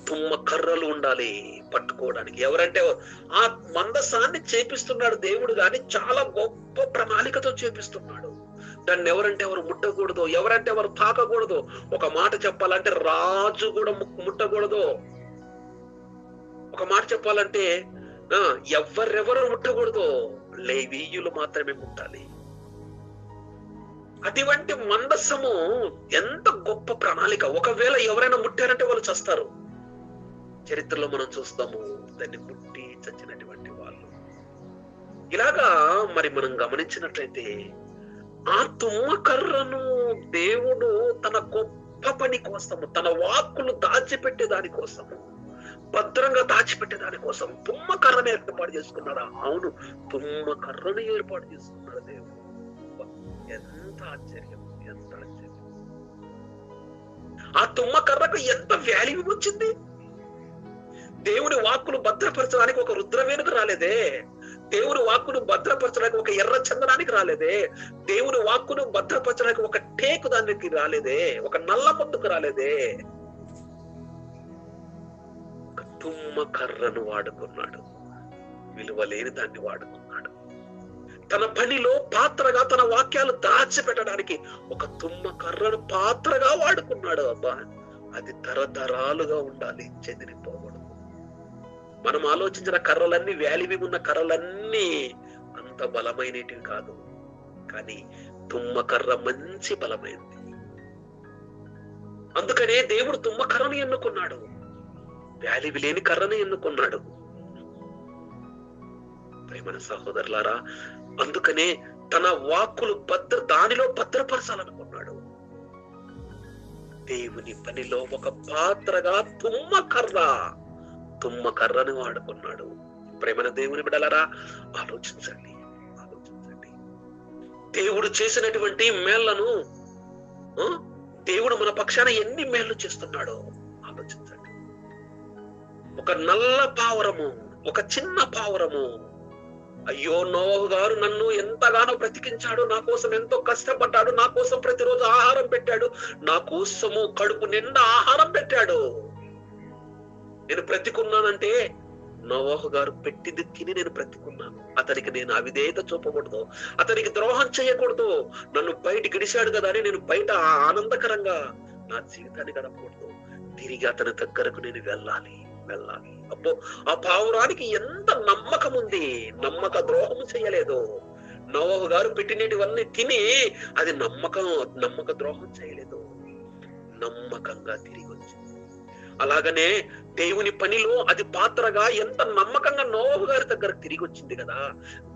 తుమ్మ కర్రలు ఉండాలి పట్టుకోవడానికి. ఎవరంటే ఆ మందసాన్ని చేపిస్తున్నాడు దేవుడు, గాని చాలా గొప్ప ప్రణాళికతో చేపిస్తున్నాడు. దాన్ని ఎవరంటే ఎవరు ముట్టకూడదు, ఎవరంటే ఎవరు తాకకూడదు. ఒక మాట చెప్పాలంటే రాజు కూడా ముట్టకూడదు. ఒక మాట చెప్పాలంటే ఎవరెవరు ముట్టకూడదు, లేవీయులు మాత్రమే ముట్టాలి. అటువంటి మందసము ఎంత గొప్ప ప్రణాళిక. ఒకవేళ ఎవరైనా ముట్టారంటే వాళ్ళు చస్తారు. చరిత్రలో మనం చూస్తాము దాన్ని ముట్టి చచ్చినటువంటి వాళ్ళు. ఇలాగా మరి మనం గమనించినట్లయితే ఆ తుమ్మ కర్రను దేవుడు తన గొప్ప పని కోసము, తన వాక్కులు దాచిపెట్టే దానికోసము, భద్రంగా దాచిపెట్టే దానికోసం తుమ్మ కర్రను ఏర్పాటు చేసుకున్నాడా? అవును, తుమ్మ కర్రను ఏర్పాటు చేసుకున్నాడు దేవుడు. ఎంత ఆశ్చర్యం, ఎంత ఆశ్చర్యం. ఆ తుమ్మ కర్రకు ఎంత వాల్యూ వచ్చింది. దేవుని వాక్కును భద్రపరచడానికి ఒక రుద్రవేణుకు రాలేదే. దేవుని వాక్కును భద్రపరచడానికి ఒక ఎర్ర చందనానికి రాలేదే. దేవుని వాక్కును భద్రపరచడానికి ఒక టేకు దానికి రాలేదే. ఒక నల్ల మొద్దుకు రాలేదే. ఒక తుమ్మ కర్రను వాడుకున్నాడు. విలువలేని దాన్ని వాడుకున్నాడు. తన పనిలో పాత్రగా, తన వాక్యాలు దాచిపెట్టడానికి ఒక తుమ్మ కర్రను పాత్రగా వాడుకున్నాడు. అబ్బా, అది తరతరాలుగా ఉండాలి, చెదిరిపోకూడదు. మనం ఆలోచించిన కర్రలన్నీ, వ్యాలివి ఉన్న కర్రలన్నీ అంత బలమైనటివి కాదు. కానీ తుమ్మ కర్ర మంచి బలమైనది. అందుకనే దేవుడు తుమ్మ కర్రను ఎన్నుకున్నాడు, వ్యాలివి లేని కర్రను ఎన్నుకున్నాడు. ప్రేమ సహోదరులారా, అందుకనే తన వాక్కులు దానిలో భద్రపరచాలనుకున్నాడు. దేవుని పనిలో ఒక పాత్రగా తుమ్మ కర్రను వాడుకున్నాడు. ప్రేమ దేవుని బిడ్డలారా, ఆలోచించండి. దేవుడు చేసినటువంటి మేళ్లను, దేవుడు మన పక్షాన ఎన్ని మేళ్లు చేస్తున్నాడో ఆలోచించండి. ఒక నల్ల పావురము, ఒక చిన్న పావురము, అయ్యో నోవహు గారు నన్ను ఎంతగానో బ్రతికించాడు, నా కోసం ఎంతో కష్టపడ్డాడు, నా కోసం ప్రతిరోజు ఆహారం పెట్టాడు, నా కోసము కడుపు నిండా ఆహారం పెట్టాడు. నేను బ్రతికున్నానంటే నోవహు గారు పెట్టింది తిని నేను బ్రతికున్నాను. అతనికి నేను అవిధేయత చూపకూడదు, అతనికి ద్రోహం చేయకూడదు. నన్ను బయట గిడిచాడు కదా అని నేను బయట ఆనందకరంగా నా జీవితాన్ని గడపకూడదు. తిరిగి అతని దగ్గరకు నేను వెళ్ళాలి. అబ్బో, ఆ పావురానికి ఎంత నమ్మకం ఉంది, నమ్మక ద్రోహం చేయలేదు. నోవహు గారు పెట్టినటివన్నీ తిని అది నమ్మక ద్రోహం చేయలేదు, నమ్మకంగా తిరిగి వచ్చింది. అలాగనే దేవుని పనిలో అది పాత్రగా ఎంత నమ్మకంగా నోవహు గారి దగ్గర తిరిగి వచ్చింది కదా.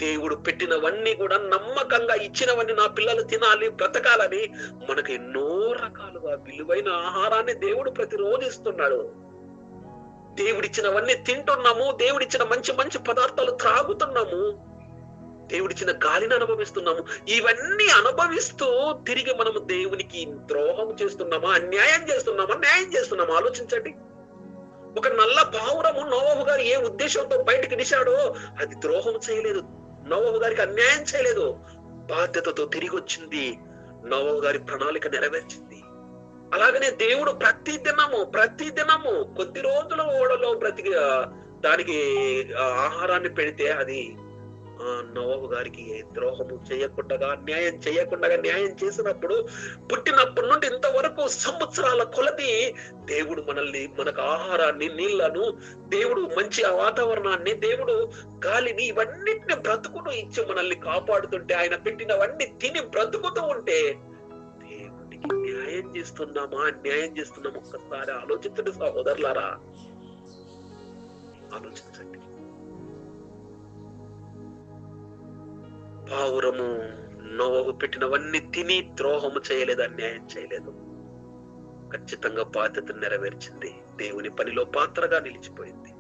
దేవుడు పెట్టినవన్నీ కూడా నమ్మకంగా ఇచ్చినవన్నీ నా పిల్లలు తినాలి, బ్రతకాలని మనకు ఎన్నో రకాలుగా విలువైన ఆహారాన్ని దేవుడు ప్రతిరోజు ఇస్తున్నాడు. దేవుడిచ్చినవన్నీ తింటున్నాము, దేవుడిచ్చిన మంచి మంచి పదార్థాలు త్రాగుతున్నాము, దేవుడిచ్చిన గాలిని అనుభవిస్తున్నాము. ఇవన్నీ అనుభవిస్తూ తిరిగి మనము దేవునికి ద్రోహం చేస్తున్నామా, అన్యాయం చేస్తున్నామా, న్యాయం చేస్తున్నామా? ఆలోచించండి. ఒక నల్ల పావురము నోవహు గారు ఏ ఉద్దేశంతో బయటకు నిశాడో అది ద్రోహం చేయలేదు, నోవహు గారికి అన్యాయం చేయలేదు, బాధ్యతతో తిరిగి వచ్చింది, నోవహు గారి ప్రణాళిక నెరవేర్చింది. అలాగనే దేవుడు ప్రతి దినము కొద్ది రోజుల ఓడలో బ్రతికి దానికి ఆహారాన్ని పెడితే అది నోవహు గారికి ద్రోహము చేయకుండా న్యాయం చేసినప్పుడు పుట్టినప్పటి నుండి ఇంతవరకు సంవత్సరాల కొలది దేవుడు మనకు ఆహారాన్ని, నీళ్లను, దేవుడు మంచి వాతావరణాన్ని, దేవుడు గాలిని, ఇవన్నిటిని బ్రతుకును ఇచ్చి మనల్ని కాపాడుతుంటే, ఆయన పెట్టినవన్నీ తిని బ్రతుకుతూ ఉంటే దేవుడికి న్యాయం చేస్తున్నామా, అన్యాయం చేస్తున్నామా? ఒక్కసారి ఆలోచించండి సహోదరులారా, ఆలోచించండి. పావురము నోవహు పెట్టినవన్నీ తిని ద్రోహము చేయలేదు, అన్యాయం చేయలేదు, ఖచ్చితంగా బాధ్యతను నెరవేర్చింది, దేవుని పనిలో పాత్రగా నిలిచిపోయింది.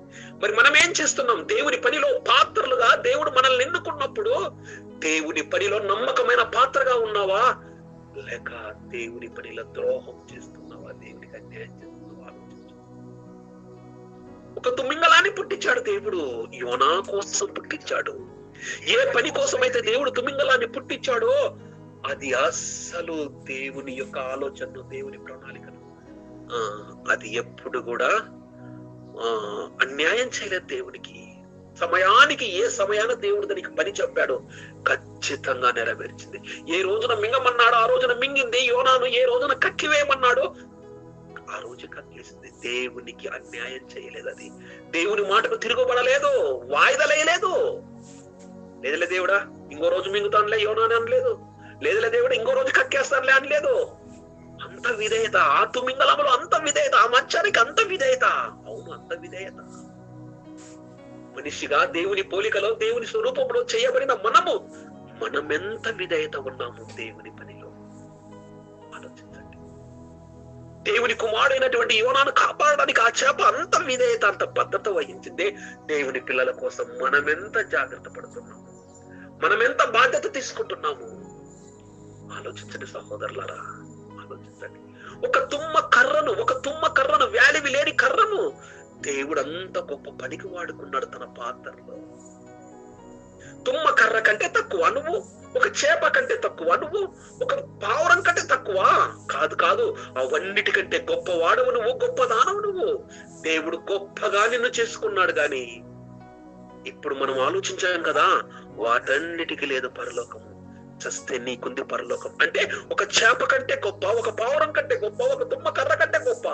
మరి మనం ఏం చేస్తున్నాం? దేవుని పనిలో పాత్రలుగా దేవుడు మనల్ని ఎన్నుకున్నప్పుడు దేవుని పనిలో నమ్మకమైన పాత్రగా ఉన్నావా, లేక దేవుని పనిలో ద్రోహం చేస్తున్నావా, దేవునికి అన్యాయం చేస్తున్నావా? ఆలోచించు. ఒక తుమ్మింగలాన్ని పుట్టించాడు దేవుడు, యోనా కోసం పుట్టించాడు. ఏ పని కోసమైతే దేవుడు తుమ్మింగలాన్ని పుట్టించాడో అది అస్సలు దేవుని యొక్క ఆలోచనను, దేవుని ప్రణాళికను అది ఎప్పుడు కూడా అన్యాయం చేయలేదు దేవునికి. సమయానికి ఏ సమయాన దేవుడు దానికి పని చెప్పాడో ఖచ్చితంగా నెరవేర్చింది. ఏ రోజున మింగమన్నాడో ఆ రోజున మింగింది. యోనాను ఏ రోజున కక్కివేయమన్నాడో ఆ రోజు కక్కేసింది. దేవునికి అన్యాయం చేయలేదు, అది దేవుని మాటకు తిరుగుబడలేదు, వాయిదలేయలేదు. లేదులే దేవుడా ఇంకో రోజు మింగుతానులే యోనాని అనలేదు, లేదులే దేవుడా ఇంకో రోజు కక్కేస్తానులే అనలేదు. అంత విధేయత, ఆ తుమ్మింగళంలో అంత విధేయత, ఆ మంచానికి అంత విధేయత. అవును, అంత విధేయత. మనిషిగా దేవుని పోలికలో, దేవుని స్వరూపంలో చేయబడిన మనమెంత విధేయత ఉన్నాము దేవుని పనిలో? ఆలోచించండి. దేవుని కుమారుడైనటువంటి యోనాను కాపాడడానికి ఆ చేప అంత విధేయత, అంత భద్రత వహించింది. దేవుని పిల్లల కోసం మనమెంత జాగ్రత్త పడుతున్నాము, మనమెంత బాధ్యత తీసుకుంటున్నాము? ఆలోచించండి సహోదరులారా, ఆలోచించండి. ఒక తుమ్మ కర్రను వ్యాలివి లేని కర్రను దేవుడు అంత గొప్ప పనికి వాడుకున్నాడు తన పాత్రలో. తుమ్మ కర్ర కంటే తక్కువ నువ్వు, ఒక చేప కంటే తక్కువ నువ్వు, ఒక పావురం కంటే తక్కువ కాదు. అవన్నిటికంటే గొప్ప వాడవు నువ్వు, గొప్ప దానవు నువ్వు. దేవుడు గొప్పగా నిన్ను చేసుకున్నాడు. గాని ఇప్పుడు మనం ఆలోచించాం కదా, వాటన్నిటికీ లేదు పరలోకము. చస్తే నీకుంది పరలోకం. అంటే ఒక చేప కంటే గొప్ప, ఒక పావురం కంటే గొప్ప, ఒక తుమ్మ కర్ర కంటే గొప్ప,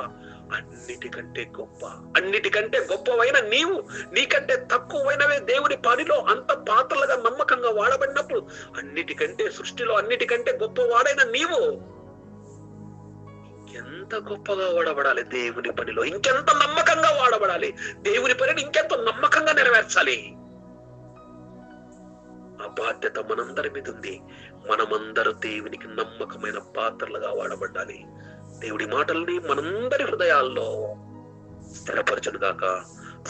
అన్నిటికంటే గొప్పవైన నీవు, నీకంటే తక్కువైనవే దేవుని పనిలో అంత పాత్రలుగా నమ్మకంగా వాడబడినప్పుడు, సృష్టిలో అన్నిటికంటే గొప్పవాడైన నీవు ఎంత గొప్పగా వాడబడాలి దేవుని పనిలో, ఇంకెంత నమ్మకంగా వాడబడాలి, దేవుని పనిని ఇంకెంత నమ్మకంగా నెరవేర్చాలి. ఆ బాధ్యత మనందరి మీద ఉంది. మనమందరూ దేవునికి నమ్మకమైన పాత్రలుగా వాడబడాలి. దేవుడి మాటల్ని మనందరి హృదయాల్లో స్థిరపరచును గాక.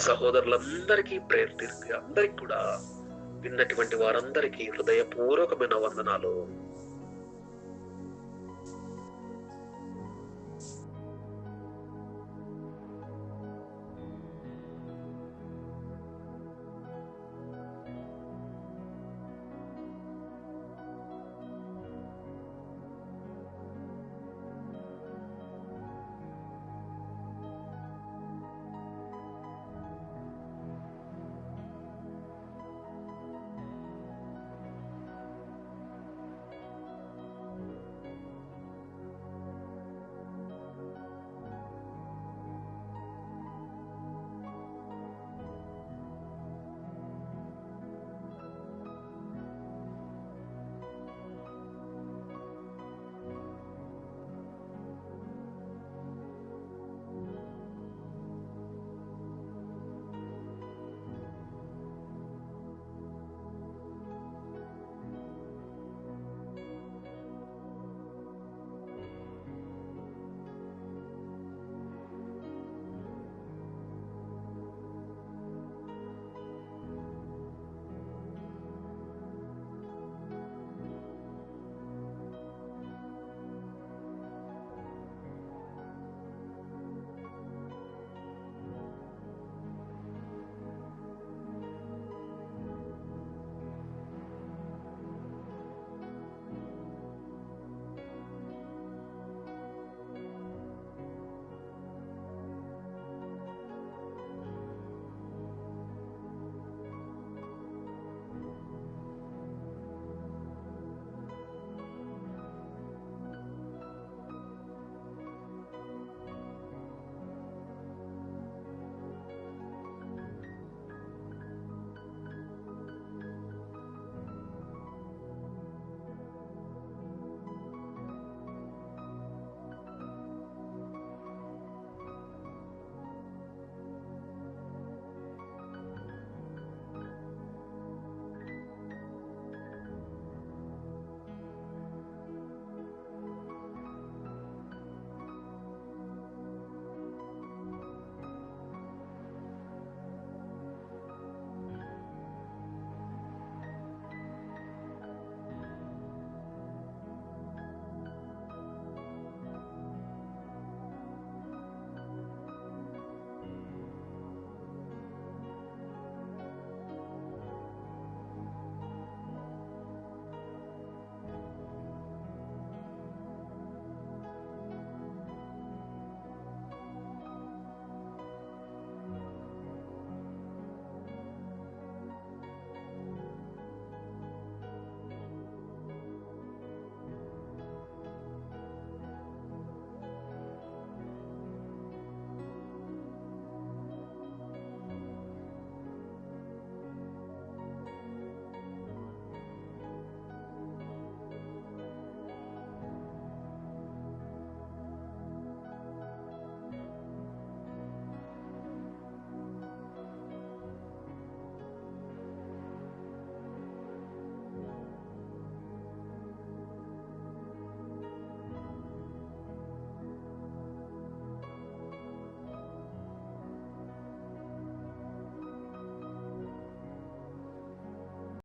సహోదరులందరికీ, ప్రేరణకి అందరికి కూడా, విన్నటువంటి వారందరికీ హృదయపూర్వకమైన వందనాలు.